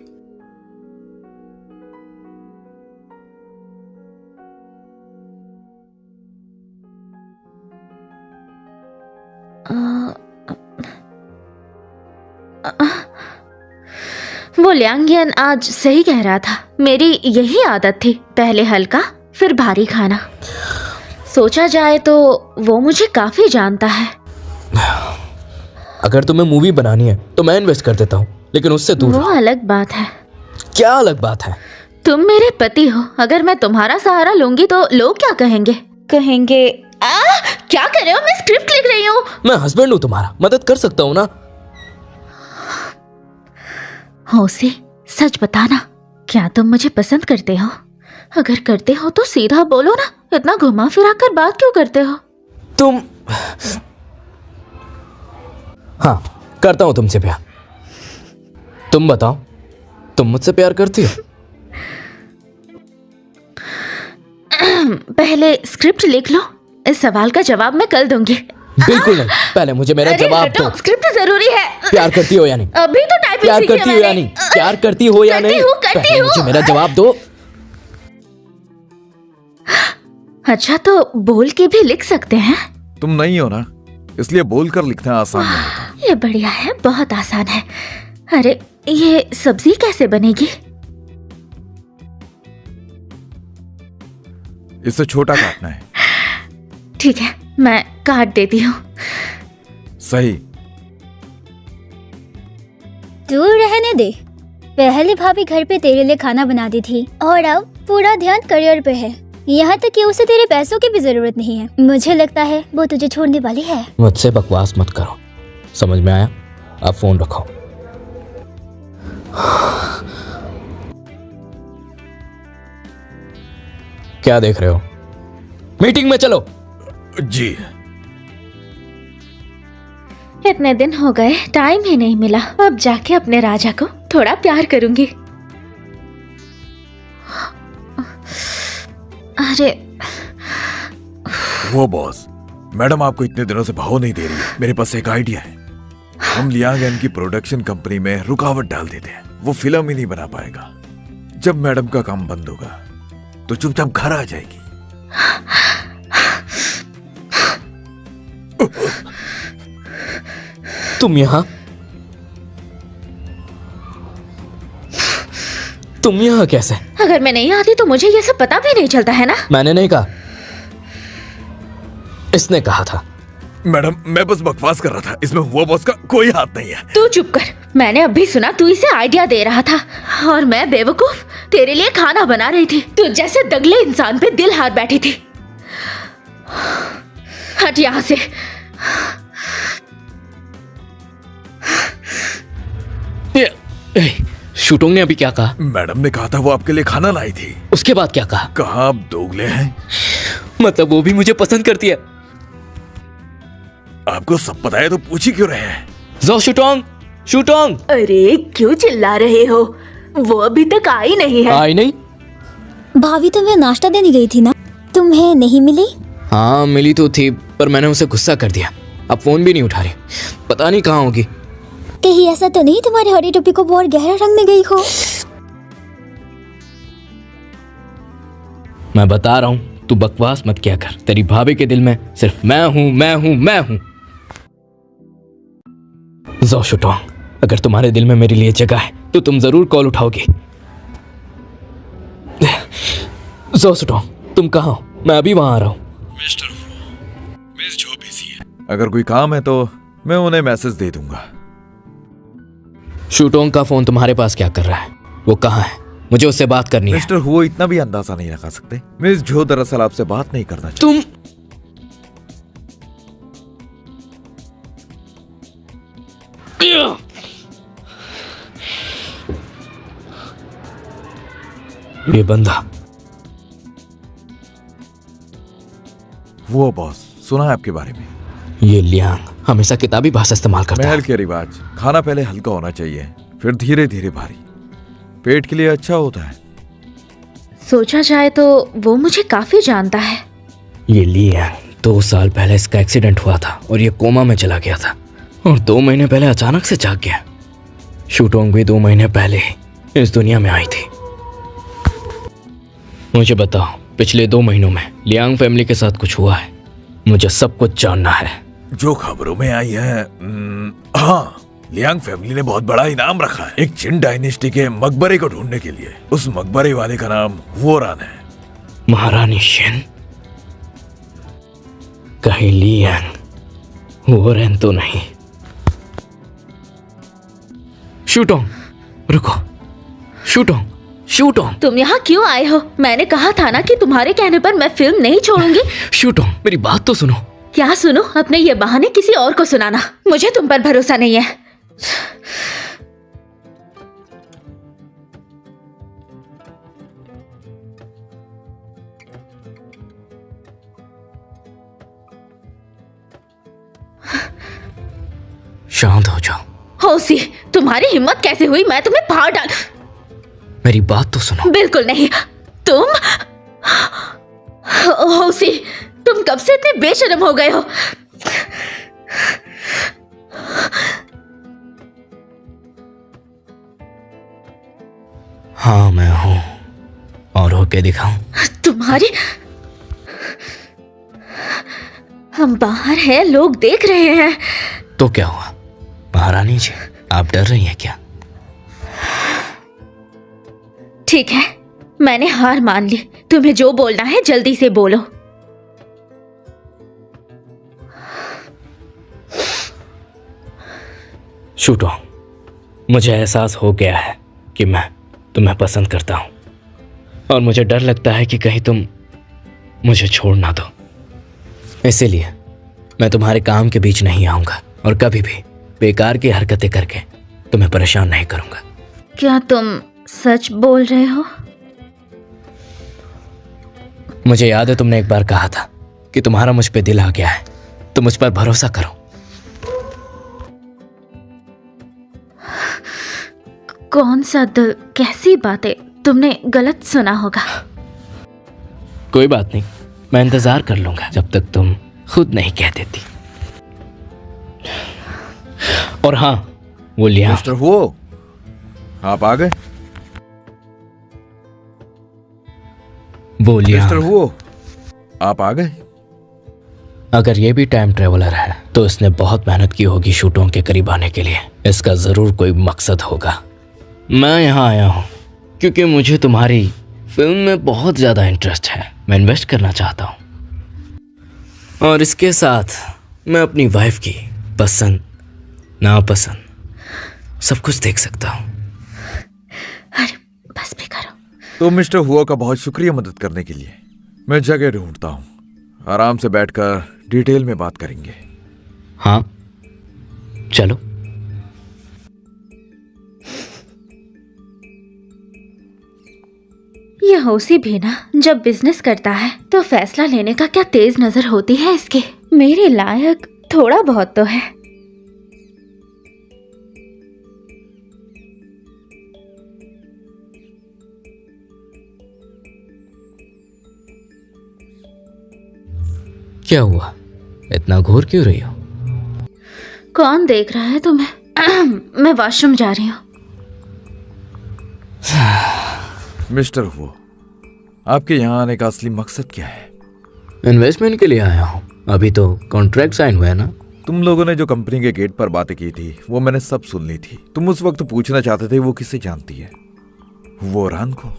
वो ल्यांगियन आज सही कह रहा था, मेरी यही आदत थी, पहले हल्का फिर भारी खाना। सोचा जाए तो वो मुझे काफी जानता है। अगर तुम्हें मूवी बनानी है तो मैं इन्वेस्ट कर देता हूँ, लेकिन उससे दूर। वो अलग बात है। क्या अलग बात है? तुम मेरे पति हो, अगर मैं तुम्हारा सहारा लूंगी तो लोग क्या कहेंगे? क्या कर रहे हो? मैं स्क्रिप्ट लिख रही हूँ। मैं हस्बैंड हूँ तुम्हारा, मदद कर सकता हूँ ना। होसी, सच बताना, क्या तुम मुझे पसंद करते हो? अगर करते हो तो सीधा बोलो ना, इतना घुमा फिरा कर बात क्यों करते हो? तुम हाँ, करता हूं तुमसे प्यार। तुम बताओ, तुम मुझसे प्यार करती हो? पहले स्क्रिप्ट लिख लो, इस सवाल का जवाब मैं कल दूंगी। बिल्कुल नहीं, पहले मुझे मेरा जवाब दो। स्क्रिप्ट जरूरी है। प्यार करती हो या नहीं? अभी तो टाइपिंग प्यार सीखी है करती हो या मैंने। नहीं? प्यार करती हो या नहीं? करती हूँ। मुझे मेरा जवाब दो। अच्छा, तो बोल के भी लिख सकते हैं? तुम नहीं हो ना, इसलिए बोलकर लिखना आसान नहीं होता। ये बढ़िया है, बहुत आसान है। अरे ये सब्जी कैसे बनेगी? इसे छोटा काटना है। ठीक है, मैं काट देती हूँ। सही। दूर रहने दे। पहले भाभी घर पे तेरे लिए खाना बनाती थी और अब पूरा ध्यान करियर पे है। यहाँ तक कि उसे तेरे पैसों की भी जरूरत नहीं है। मुझे लगता है वो तुझे छोड़ने वाली है। मुझसे बकवास मत करो, समझ में आया? अब फोन रखो। क्या देख रहे हो? मीटिंग में चलो। जी। इतने दिन हो गए, टाइम ही नहीं मिला। अब जाके अपने राजा को थोड़ा प्यार करूंगी। अरे वो बॉस, मैडम आपको इतने दिनों से भाव नहीं दे रही है। मेरे पास एक आइडिया है। हम लियांग की प्रोडक्शन कंपनी में रुकावट डाल देते हैं, वो फिल्म ही नहीं बना पाएगा। जब मैडम का काम बंद होगा तो चुपचाप घर आ जाएगी। तुम यहाँ? तुम यहाँ कैसे? अगर मैं नहीं आती तो मुझे ये सब पता भी नहीं चलता है ना। मैंने नहीं कहा, इसने कहा था। मैडम मैं बस बकवास कर रहा था, इसमें हुआ बॉस का कोई हाथ नहीं है। तू चुप कर, मैंने अभी सुना तू इसे आइडिया दे रहा था और मैं बेवकूफ तेरे लिए खाना बना रही थी। तू जैसे दगले इंसान पे दिल हार बैठी थी। हट यहाँ से। शूटोंग ने अभी क्या कहा? मैडम ने कहा था वो आपके लिए खाना लाई थी। उसके बाद क्या कहा? कहा आप दोगले हैं। मतलब वो भी मुझे पसंद करती है? आपको सब पता है तो पूछ ही क्यों रहे हैं? जो शूटोंग, शूटोंग। अरे क्यों चिल्ला रहे हो? वो अभी तक आई नहीं है। आई नहीं? भाभी तुम्हें नाश्ता देने गई थी ना, तुम्हें नहीं मिली? हाँ मिली तो थी, पर मैंने उसे गुस्सा कर दिया। अब फोन भी नहीं उठा रही, पता नहीं कहाँ होगी। कहीं ऐसा तो नहीं तुम्हारी हरी टोपी को बहुत गहरा रंग में गई हो? मैं बता रहा हूँ, तू बकवास मत किया कर। तेरी भाभी के दिल में सिर्फ मैं हूँ, मैं हूँ, मैं हूँ। जो शूटोंग, अगर तुम्हारे दिल में मेरे लिए जगह है तो तुम जरूर कॉल उठाओगी। जो शूटोंग, तुम कहाँ हो? मैं अभी वहां आ रहा हूँ। मिस्टर मिस जो बिजी है, अगर कोई काम है तो मैं उन्हें मैसेज दे दूंगा। शूटोंग का फोन तुम्हारे पास क्या कर रहा है? वो कहाँ है? मुझे उससे बात करनी है। मिस्टर वो इतना भी अंदाजा नहीं लगा सकते। मिस जो दरअसल आपसे बात नहीं करना चाहती। तुम ये बंदा। वो बॉस, सुना है आपके बारे में। ये लियांग हमेशा किताबी भाषा इस्तेमाल करता है। महल के रिवाज, खाना पहले हल्का होना चाहिए, फिर धीरे धीरे भारी। पेट के लिए अच्छा होता है। सोचा जाए तो वो मुझे काफी जानता है। ये लियांग 2 साल पहले इसका एक्सीडेंट हुआ था और ये कोमा में चला गया था, और 2 महीने पहले अचानक से जाग गया। शूटोंग भी 2 महीने पहले इस दुनिया में आई थी। मुझे बताओ, पिछले 2 महीनों में लियांग फैमिली के साथ कुछ हुआ है? मुझे सब कुछ जानना है। जो खबरों में आई है, हाँ, लियांग फैमिली ने बहुत बड़ा इनाम रखा है एक चिन डायनेस्टी के मकबरे को ढूंढने के लिए। उस मकबरे वाले का नाम वोरान है। महारानी शिन? कहीं लियांग वोरेन तो नहीं? शूटोंग रुको। शूटोंग, शूटोंग, तुम यहाँ क्यों आए हो? मैंने कहा था ना कि तुम्हारे कहने पर मैं फिल्म नहीं छोड़ूंगी। शूटोंग मेरी बात तो सुनो। क्या सुनो? अपने ये बहाने किसी और को सुनाना। मुझे तुम पर भरोसा नहीं है। शांत हो जाओ। होसी, तुम्हारी हिम्मत कैसे हुई मैं तुम्हें फाड़ डाल। मेरी बात तो सुनो। बिल्कुल नहीं। तुम होसी, तुम कब से इतने बेशर्म हो गए हो? हाँ मैं हूं, और होके दिखाऊं? तुम्हारी, हम बाहर हैं, लोग देख रहे हैं। तो क्या हुआ महारानी जी, आप डर रही हैं क्या? ठीक है, मैंने हार मान ली। तुम्हें जो बोलना है जल्दी से बोलो। शूटो, मुझे एहसास हो गया है कि मैं तुम्हें पसंद करता हूं, और मुझे डर लगता है कि कहीं तुम मुझे छोड़ ना दो। इसीलिए मैं तुम्हारे काम के बीच नहीं आऊंगा और कभी भी बेकार की हरकतें करके तुम्हें परेशान नहीं करूंगा। क्या तुम सच बोल रहे हो? मुझे याद है तुमने एक बार कहा था कि तुम्हारा मुझ पे दिल आ गया है, तो मुझ पर भरोसा करो। कौन सा दिल? कैसी बातें? तुमने गलत सुना होगा। कोई बात नहीं, मैं इंतजार कर लूंगा जब तक तुम खुद नहीं कह देती। और हाँ, वो लिया। मिस्टर वो, आप आ गए? वो लिया। मिस्टर वो, आप आ गए? अगर ये भी टाइम ट्रेवलर है तो इसने बहुत मेहनत की होगी शूटों के करीब आने के लिए। इसका जरूर कोई मकसद होगा। मैं यहाँ आया हूँ क्योंकि मुझे तुम्हारी फिल्म में बहुत ज़्यादा इंटरेस्ट है। मैं इन्वेस्ट करना चाहता हूँ और इसके साथ मैं अपनी वाइफ की पसंद नापसंद सब कुछ देख सकता हूँ। अरे बस भी करो। तो मिस्टर हुआ का बहुत शुक्रिया मदद करने के लिए। मैं जगह ढूंढता हूँ, आराम से बैठकर डिटेल में बात करेंगे। हाँ चलो। ये होसी भी ना जब बिजनेस करता है तो फैसला लेने का क्या तेज नजर होती है इसके। मेरे लायक थोड़ा बहुत तो है। क्या हुआ, इतना घूर क्यों रही हो? कौन देख रहा है तुम्हें? मैं वॉशरूम जा रही हूँ। मिस्टर हुआ, आपके यहाँ आने का असली मकसद क्या है? इन्वेस्टमेंट के लिए आया हूँ। अभी तो कॉन्ट्रैक्ट साइन हुआ है ना। तुम लोगों ने जो कंपनी के गेट पर बातें की थी वो मैंने सब सुन ली थी। तुम उस वक्त पूछना चाहते थे वो किसे जानती है, वो रान को।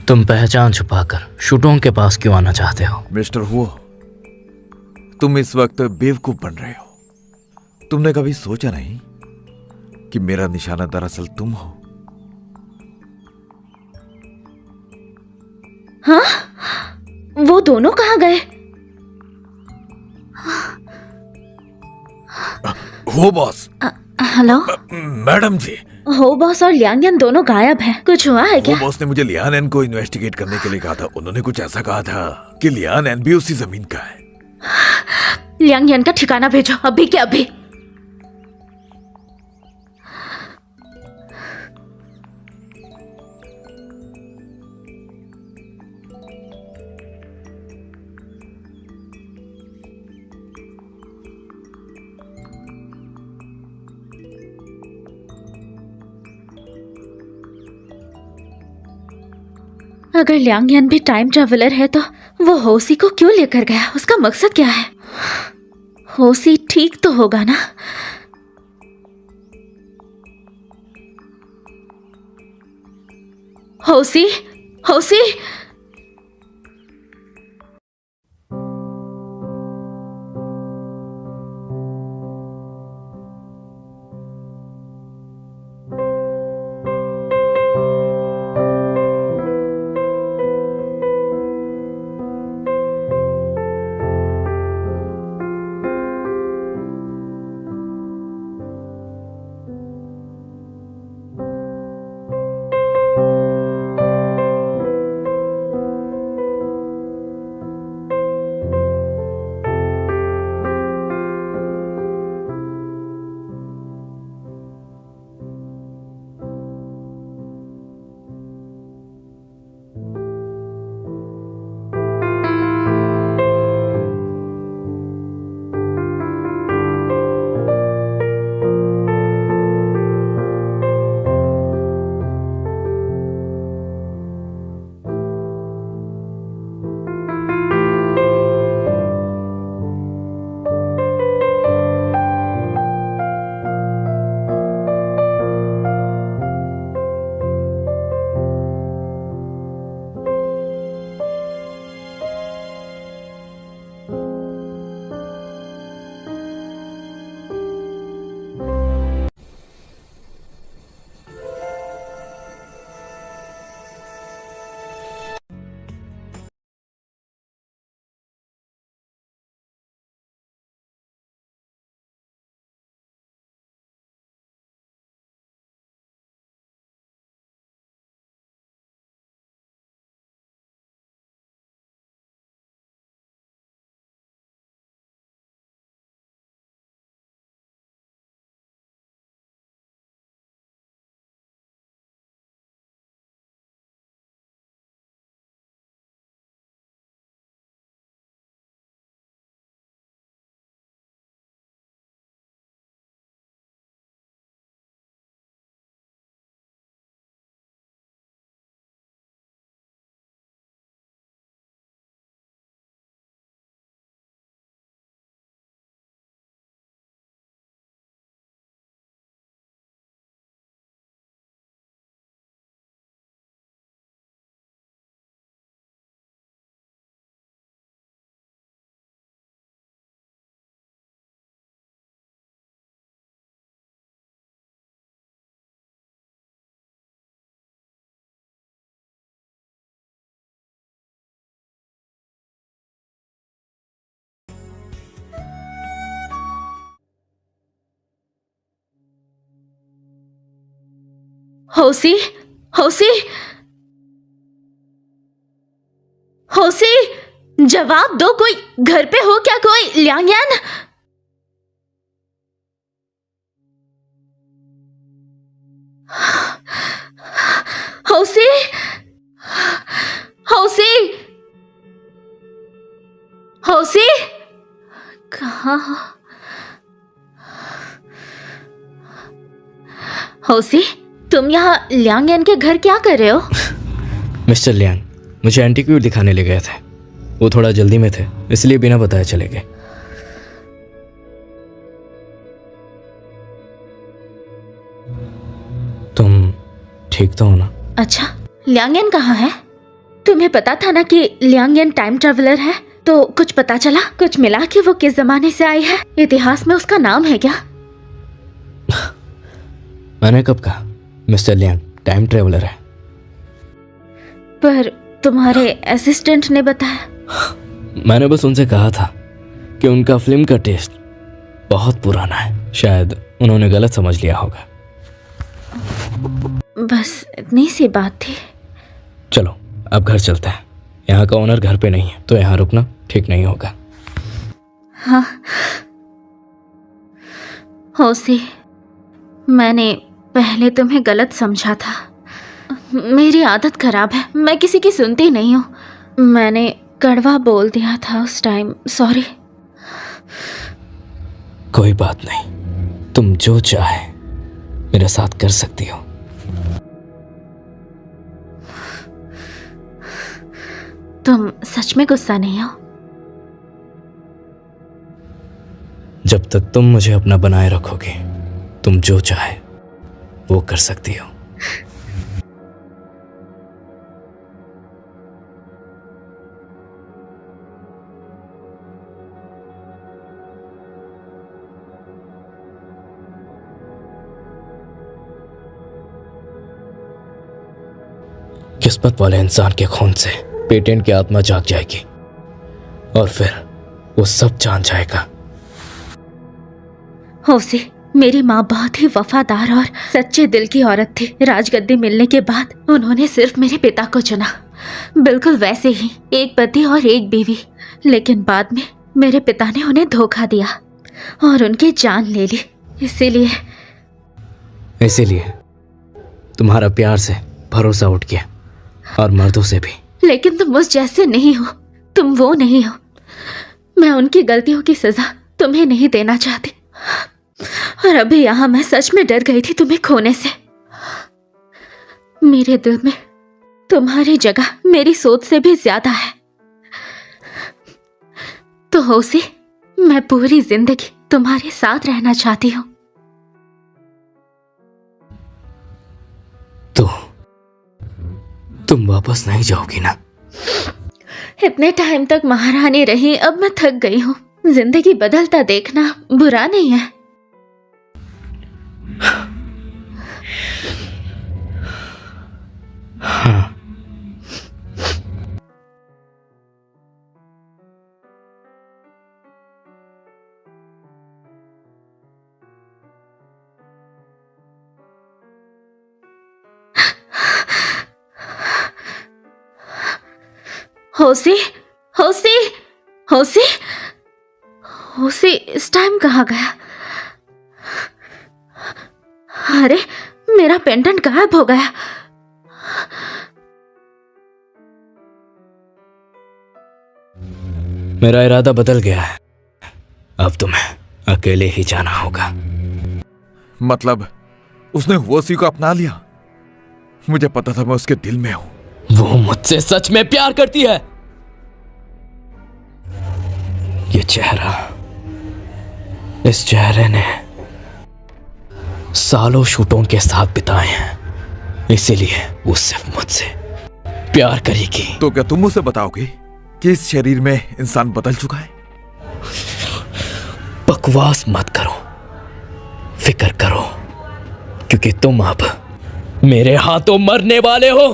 तुम पहचान छुपाकर शूटों के पास क्यों आना चाहते हो? मिस्टर हुआ, तुम इस वक्त बेवकूफ बन रहे हो। तुमने कभी सोचा नहीं कि मेरा निशाना दरअसल तुम हो? हाँ, वो दोनों कहाँ गए? हो बॉस। हेलो मैडम जी। हो बॉस और लियांगन दोनों गायब हैं। कुछ हुआ है क्या? वो बॉस ने मुझे लियान एन को इन्वेस्टिगेट करने के लिए कहा था। उन्होंने कुछ ऐसा कहा था कि लियान एन भी उसी जमीन का है। लियांगन का ठिकाना भेजो अभी के अभी। अगर लियांगन भी टाइम ट्रेवलर है तो वो होसी को क्यों लेकर गया? उसका मकसद क्या है? होसी ठीक तो होगा ना? होसी, होसी। होसी, होसी, होसी, जवाब दो। कोई घर पे हो क्या? कोई? लियांगयान? होसी, होसी, होसी, कहाँ? होसी, तुम यहाँ लियांगयान के घर क्या कर रहे हो? मिस्टर लियांग मुझे एंटीक्यूट दिखाने ले गए थे। वो थोड़ा जल्दी में थे, इसलिए बिना बताए चले गए। तुम ठीक तो हो ना? अच्छा, लियांगयान कहाँ है? तुम्हें पता था ना कि लियांगयान टाइम ट्रेवलर है? तो कुछ पता चला? कुछ मिला कि वो किस जमाने से आई है? इतिहास में उसका नाम है क्या? मैंने कब कहा मिस्टर लियांग टाइम ट्रेवलर है? पर तुम्हारे असिस्टेंट ने बताया। मैंने बस उनसे कहा था कि उनका फिल्म का टेस्ट बहुत पुराना है। शायद उन्होंने गलत समझ लिया होगा। बस इतनी सी बात थी। चलो अब घर चलते हैं। यहाँ का ओनर घर पे नहीं है तो यहाँ रुकना ठीक नहीं होगा। हाँ होसी, मैंने पहले तुम्हें गलत समझा था। मेरी आदत खराब है, मैं किसी की सुनती नहीं हूँ। मैंने कड़वा बोल दिया था उस टाइम, सॉरी। कोई बात नहीं, तुम जो चाहे मेरे साथ कर सकती हो। तुम सच में गुस्सा नहीं हो? जब तक तुम मुझे अपना बनाए रखोगे, तुम जो चाहे वो कर सकती हो। किस्मत वाले इंसान के खून से पेटेंट की आत्मा जाग जाएगी और फिर वो सब जान जाएगा। होसी, मेरी माँ बहुत ही वफादार और सच्चे दिल की औरत थी। राजगद्दी मिलने के बाद उन्होंने सिर्फ मेरे पिता को चुना, बिल्कुल वैसे ही, एक पति और एक बीवी। लेकिन बाद में मेरे पिता ने उन्हें धोखा दिया और उनकी जान ले ली। इसीलिए तुम्हारा प्यार से भरोसा उठ गया और मर्दों से भी। लेकिन तुम उस जैसे नहीं हो, तुम वो नहीं हो। मैं उनकी गलतियों की सजा तुम्हें नहीं देना चाहती। और अभी यहाँ मैं सच में डर गई थी तुम्हें खोने से। मेरे दिल में तुम्हारी जगह मेरी सोच से भी ज्यादा है। तो होसी, मैं पूरी जिंदगी तुम्हारे साथ रहना चाहती हूँ। तो तुम वापस नहीं जाओगी ना? इतने टाइम तक महारानी रही, अब मैं थक गई हूँ। जिंदगी बदलता देखना बुरा नहीं है। हाँ। होसी, होसी, होसी, होसी, इस टाइम कहाँ गया? अरे मेरा पेंडेंट गायब हो गया। मेरा इरादा बदल गया है, अब तुम्हें अकेले ही जाना होगा। मतलब उसने होसी को अपना लिया? मुझे पता था मैं उसके दिल में हूं। वो मुझसे सच में प्यार करती है। ये चेहरा, इस चेहरे ने सालों शूटों के साथ बिताए हैं, इसीलिए वो सिर्फ मुझसे प्यार करेगी। तो क्या तुम उसे बताओगे कि इस शरीर में इंसान बदल चुका है? बकवास मत करो, फिक्र करो, क्योंकि तुम अब मेरे हाथों मरने वाले हो।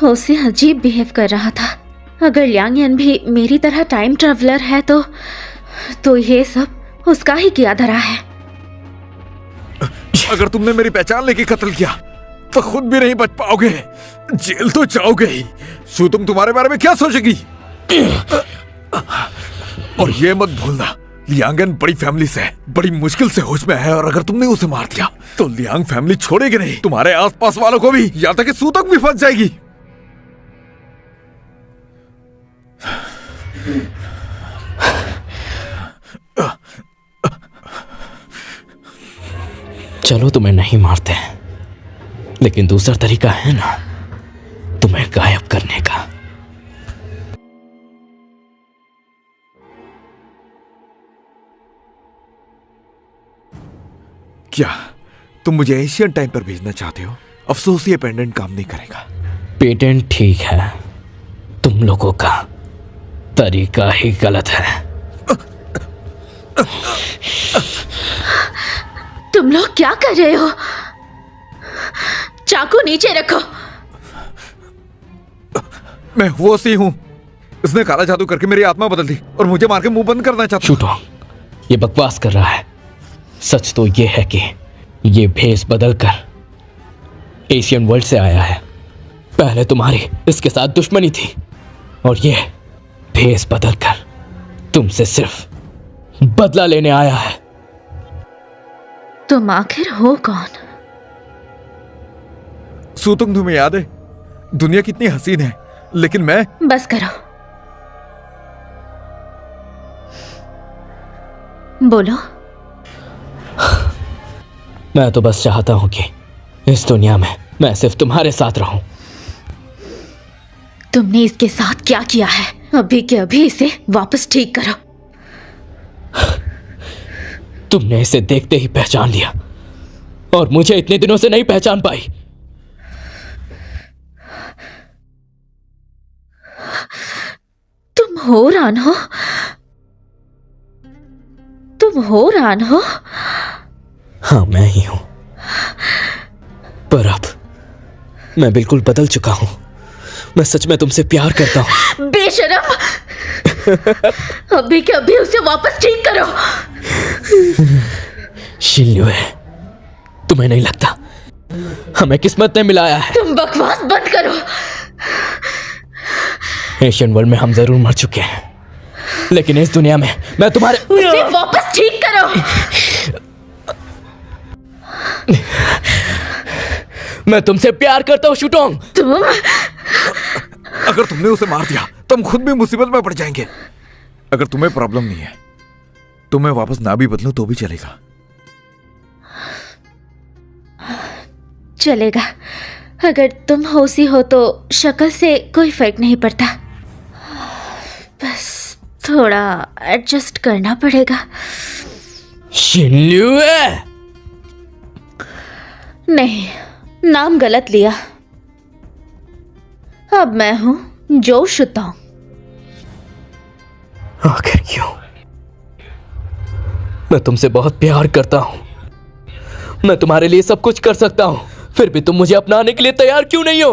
उसे अजीब बिहेव कर रहा था। अगर लियांग भी मेरी तरह टाइम ट्रेवलर है तो ये सब उसका ही किया धरा है। अगर तुमने मेरी पहचान लेके कत्ल किया तो खुद भी नहीं बच पाओगे, जेल तो जाओगे ही। शू तुम तुम्हारे बारे में क्या सोचेगी? और ये मत भूलना, लियांगन बड़ी फैमिली से बड़ी मुश्किल से होश में है, और अगर तुमने उसे मार दिया तो लियांग फैमिली छोड़ेगी नहीं, तुम्हारे आसपास वालों को भी, यहाँ तक कि सू तक भी फंस जाएगी। चलो तुम्हें नहीं मारते, लेकिन दूसरा तरीका है ना तुम्हें गायब करने का। क्या तुम मुझे एशियन टाइम पर भेजना चाहते हो? अफसोस ये पेंडेंट काम नहीं करेगा। पेटेंट ठीक है, तुम लोगों का तरीका ही गलत है। तुम लोग क्या कर रहे हो? चाकू नीचे रखो। मैं वो सी हूं, इसने काला जादू करके मेरी आत्मा बदल दी और मुझे मार के मुंह बंद करना चाहता। शूटोंग, ये बकवास कर रहा है। सच तो ये है कि ये भेस बदलकर एशियन वर्ल्ड से आया है। पहले तुम्हारी इसके साथ दुश्मनी थी और ये भेस बदलकर तुमसे सिर्फ बदला लेने आया है। तुम आखिर हो कौन? सूतुंग, तुम्हें याद है दुनिया कितनी हसीन है, लेकिन मैं... बस करो, बोलो। मैं तो बस चाहता हूं कि इस दुनिया में मैं सिर्फ तुम्हारे साथ रहूं। तुमने इसके साथ क्या किया है? अभी के अभी इसे वापस ठीक करो। तुमने इसे देखते ही पहचान लिया और मुझे इतने दिनों से नहीं पहचान पाई। तुम हो रान हो? तुम हो रान हो? हाँ, मैं ही हूं, पर अब मैं बिल्कुल बदल चुका हूं। मैं सच में तुमसे प्यार करता हूं। बेशरम! अभी के अभी उसे वापस ठीक करो। शिनल्युए, तुम्हें नहीं लगता हमें किस्मत ने मिलाया है? तुम बकवास बंद करो। एशियन वर्ल्ड में हम जरूर मर चुके हैं, लेकिन इस दुनिया में मैं तुम्हारे... उसे वापस ठीक करो। मैं तुमसे प्यार करता हूं शूटोंग। तुम... अगर तुमने उसे मार दिया तो हम खुद भी मुसीबत में पड़ जाएंगे। अगर तुम्हें प्रॉब्लम नहीं है तो मैं वापस ना भी बदलूं तो भी चलेगा। चलेगा। अगर तुम होशी हो तो शक्ल से कोई फर्क नहीं पड़ता, बस थोड़ा एडजस्ट करना पड़ेगा। शिनल्युए! नहीं, नाम गलत लिया। अब मैं हूं जो शुतोंग। आखिर क्यों? मैं तुमसे बहुत प्यार करता हूं। मैं तुम्हारे लिए सब कुछ कर सकता हूं, फिर भी तुम मुझे अपनाने के लिए तैयार क्यों नहीं हो?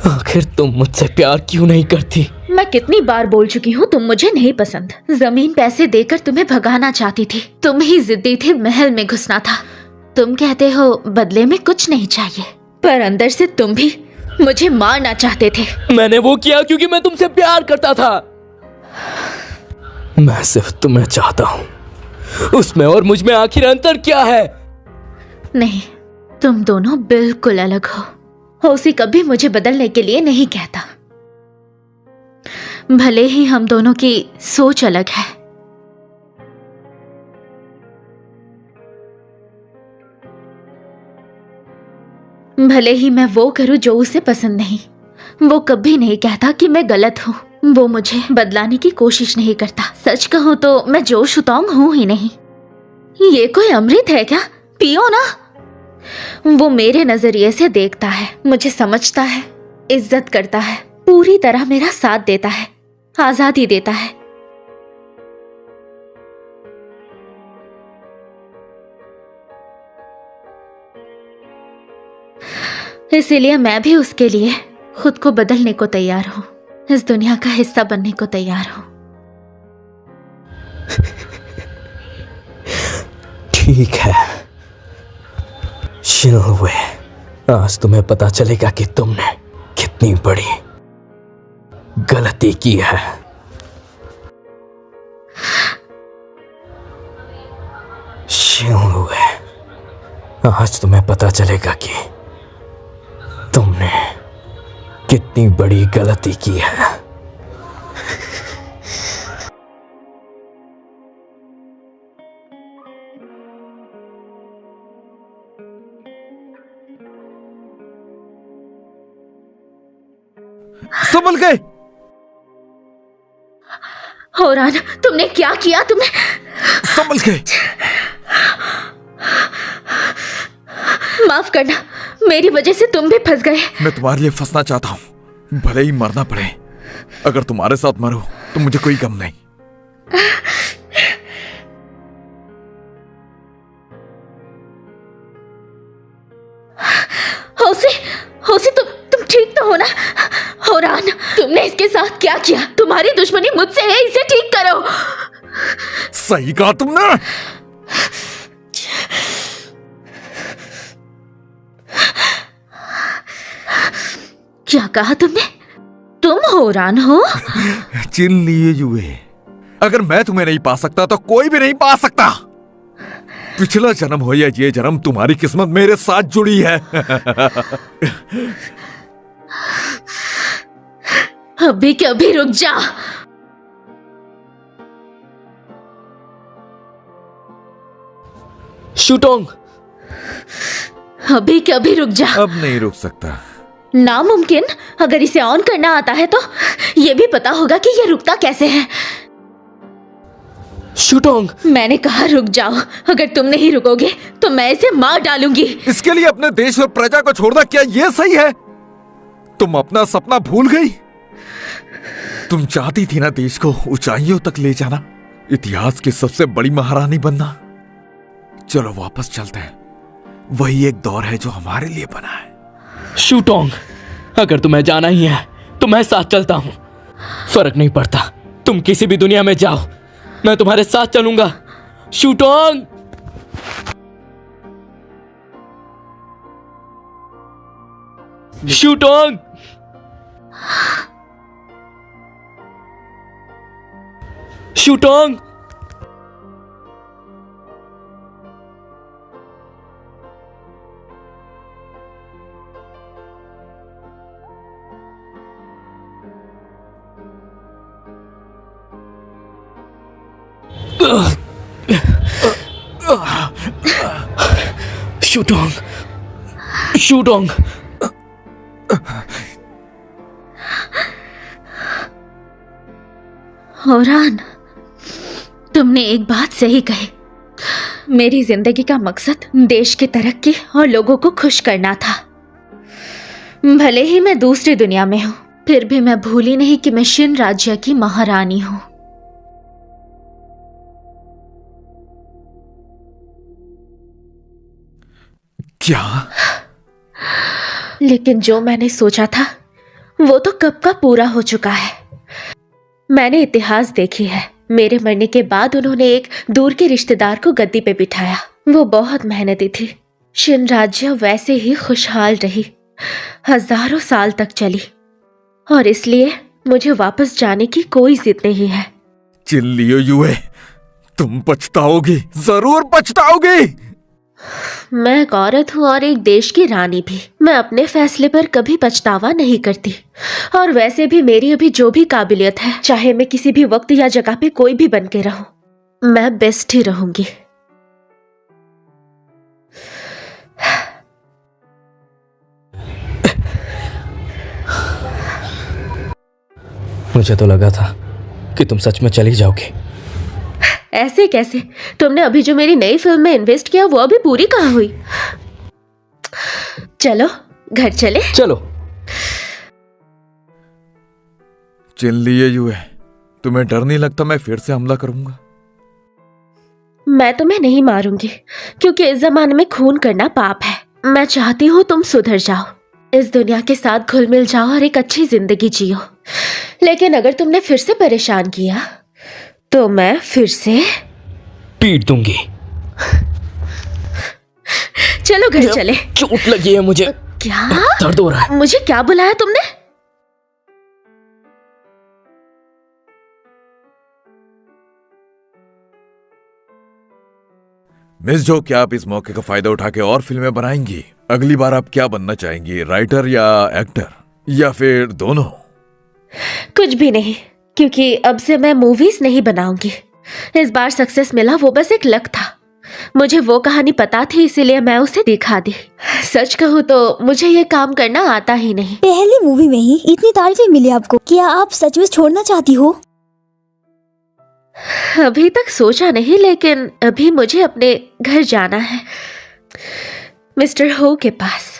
आखिर तुम मुझसे प्यार क्यों नहीं करती? मैं कितनी बार बोल चुकी हूँ तुम मुझे नहीं पसंद। जमीन पैसे देकर तुम्हें भगाना चाहती थी, तुम ही जिद्दी थे महल में घुसना था। तुम कहते हो बदले में कुछ नहीं चाहिए, पर अंदर से तुम भी मुझे मारना चाहते थे। मैंने वो किया क्योंकि मैं तुमसे प्यार करता था। मैं सिर्फ तुम्हें चाहता हूं, उसमें और मुझ में आखिर अंतर क्या है? नहीं, तुम दोनों बिल्कुल अलग हो। होशी कभी मुझे बदलने के लिए नहीं कहता, भले ही हम दोनों की सोच अलग है। भले ही मैं वो करूं जो उसे पसंद नहीं, वो कभी नहीं कहता कि मैं गलत हूँ। वो मुझे बदलाने की कोशिश नहीं करता। सच कहूँ तो मैं जो शुतोंग हूँ ही नहीं। ये कोई अमृत है क्या? पियो ना। वो मेरे नजरिए से देखता है, मुझे समझता है, इज्जत करता है, पूरी तरह मेरा साथ देता है, आजादी देता है। इसीलिए मैं भी उसके लिए खुद को बदलने को तैयार हूँ, इस दुनिया का हिस्सा बनने को तैयार हूँ। ठीक है शिनहुए, आज तुम्हें पता चलेगा कि तुमने कितनी बड़ी गलती की है। शिनहुए, आज तुम्हें पता चलेगा कि तुमने कितनी बड़ी गलती की है। संभल गए। होरान, तुमने क्या किया? तुमने संभल गए। माफ करना, मेरी वजह से तुम भी फंस गए। मैं तुम्हारे लिए फंसना चाहता हूँ, भले ही मरना पड़े। अगर तुम्हारे साथ मरो तो मुझे कोई गम नहीं। होसी, तुम ठीक तो हो ना? होरान, तुमने इसके साथ क्या किया? तुम्हारी दुश्मनी मुझसे है, इसे ठीक करो। सही कहा तुमने। क्या कहा तुमने? तुम होरान हो? चिन लिए युए, अगर मैं तुम्हें नहीं पा सकता तो कोई भी नहीं पा सकता। पिछला जन्म हो या ये जन्म, तुम्हारी किस्मत मेरे साथ जुड़ी है। अभी के अभी रुक जा। शूटोंग, अभी के अभी रुक जा। अब नहीं रुक सकता। नामुमकिन। अगर इसे ऑन करना आता है तो ये भी पता होगा कि ये रुकता कैसे है। शूटोंग, मैंने कहा रुक जाओ। अगर तुम नहीं रुकोगे तो मैं इसे मार डालूंगी। इसके लिए अपने देश और प्रजा को छोड़ना क्या ये सही है? तुम अपना सपना भूल गई? तुम चाहती थी ना देश को ऊंचाइयों तक ले जाना, इतिहास की सबसे बड़ी महारानी बनना। चलो वापस चलते हैं, वही एक दौर है जो हमारे लिए बना है। शूटोंग, अगर तुम्हें जाना ही है तो मैं साथ चलता हूं। फर्क नहीं पड़ता, तुम किसी भी दुनिया में जाओ, मैं तुम्हारे साथ चलूंगा। शूटोंग, शूटोंग, शूटोंग। शूटोंग, शूटोंग। होरान, तुमने एक बात सही कही। मेरी जिंदगी का मकसद देश की तरक्की और लोगों को खुश करना था। भले ही मैं दूसरी दुनिया में हूँ, फिर भी मैं भूली नहीं कि मैं शिन राज्य की महारानी हूँ। क्या? लेकिन जो मैंने सोचा था वो तो कब का पूरा हो चुका है। मैंने इतिहास देखी है, मेरे मरने के बाद उन्होंने एक दूर के रिश्तेदार को गद्दी पे बिठाया। वो बहुत मेहनती थी। शिन राज्य वैसे ही खुशहाल रही, हजारों साल तक चली, और इसलिए मुझे वापस जाने की कोई जिद नहीं है। चिन लियो युए, तुम पछताओगी, जरूर पछताओगी। मैं एक औरत हूँ और एक देश की रानी भी। मैं अपने फैसले पर कभी पछतावा नहीं करती। और वैसे भी मेरी अभी जो भी काबिलियत है, चाहे मैं किसी भी वक्त या जगह पे कोई भी बन के रहूं, मैं बेस्ट ही रहूंगी। मुझे तो लगा था कि तुम सच में चली जाओगी। ऐसे कैसे? तुमने अभी जो मेरी नई फिल्म में इन्वेस्ट किया वो अभी पूरी कहाँ हुई? चलो घर चले। चलो। चिन लिए युए, तुम्हें डर नहीं लगता मैं फिर से हमला करूंगा? मैं तुम्हें नहीं मारूंगी, क्योंकि इस जमाने में खून करना पाप है। मैं चाहती हूँ तुम सुधर जाओ। इस दुनिया के साथ घुल मिल जाओ और एक अच्छी जिंदगी जियो। लेकिन अगर तुमने फिर से परेशान किया तो मैं फिर से पीट दूंगी। चलो घर चले। चोट लगी है मुझे। क्या? दर्द हो रहा है। मुझे क्या बुलाया तुमने? मिस जो, क्या आप इस मौके का फायदा उठा के और फिल्में बनाएंगी? अगली बार आप क्या बनना चाहेंगी, राइटर या एक्टर, या फिर दोनों? कुछ भी नहीं, क्योंकि अब से मैं मूवीज नहीं बनाऊंगी। इस बार सक्सेस मिला वो बस एक लक था। मुझे वो कहानी पता थी, इसीलिए मैं उसे दिखा दी। सच कहूँ तो मुझे ये काम करना आता ही नहीं। पहली मूवी में ही इतनी तारीफें मिली आपको, क्या आप सच में छोड़ना चाहती हो? अभी तक सोचा नहीं, लेकिन अभी मुझे अपने घर जाना है, मिस्टर हो के पास।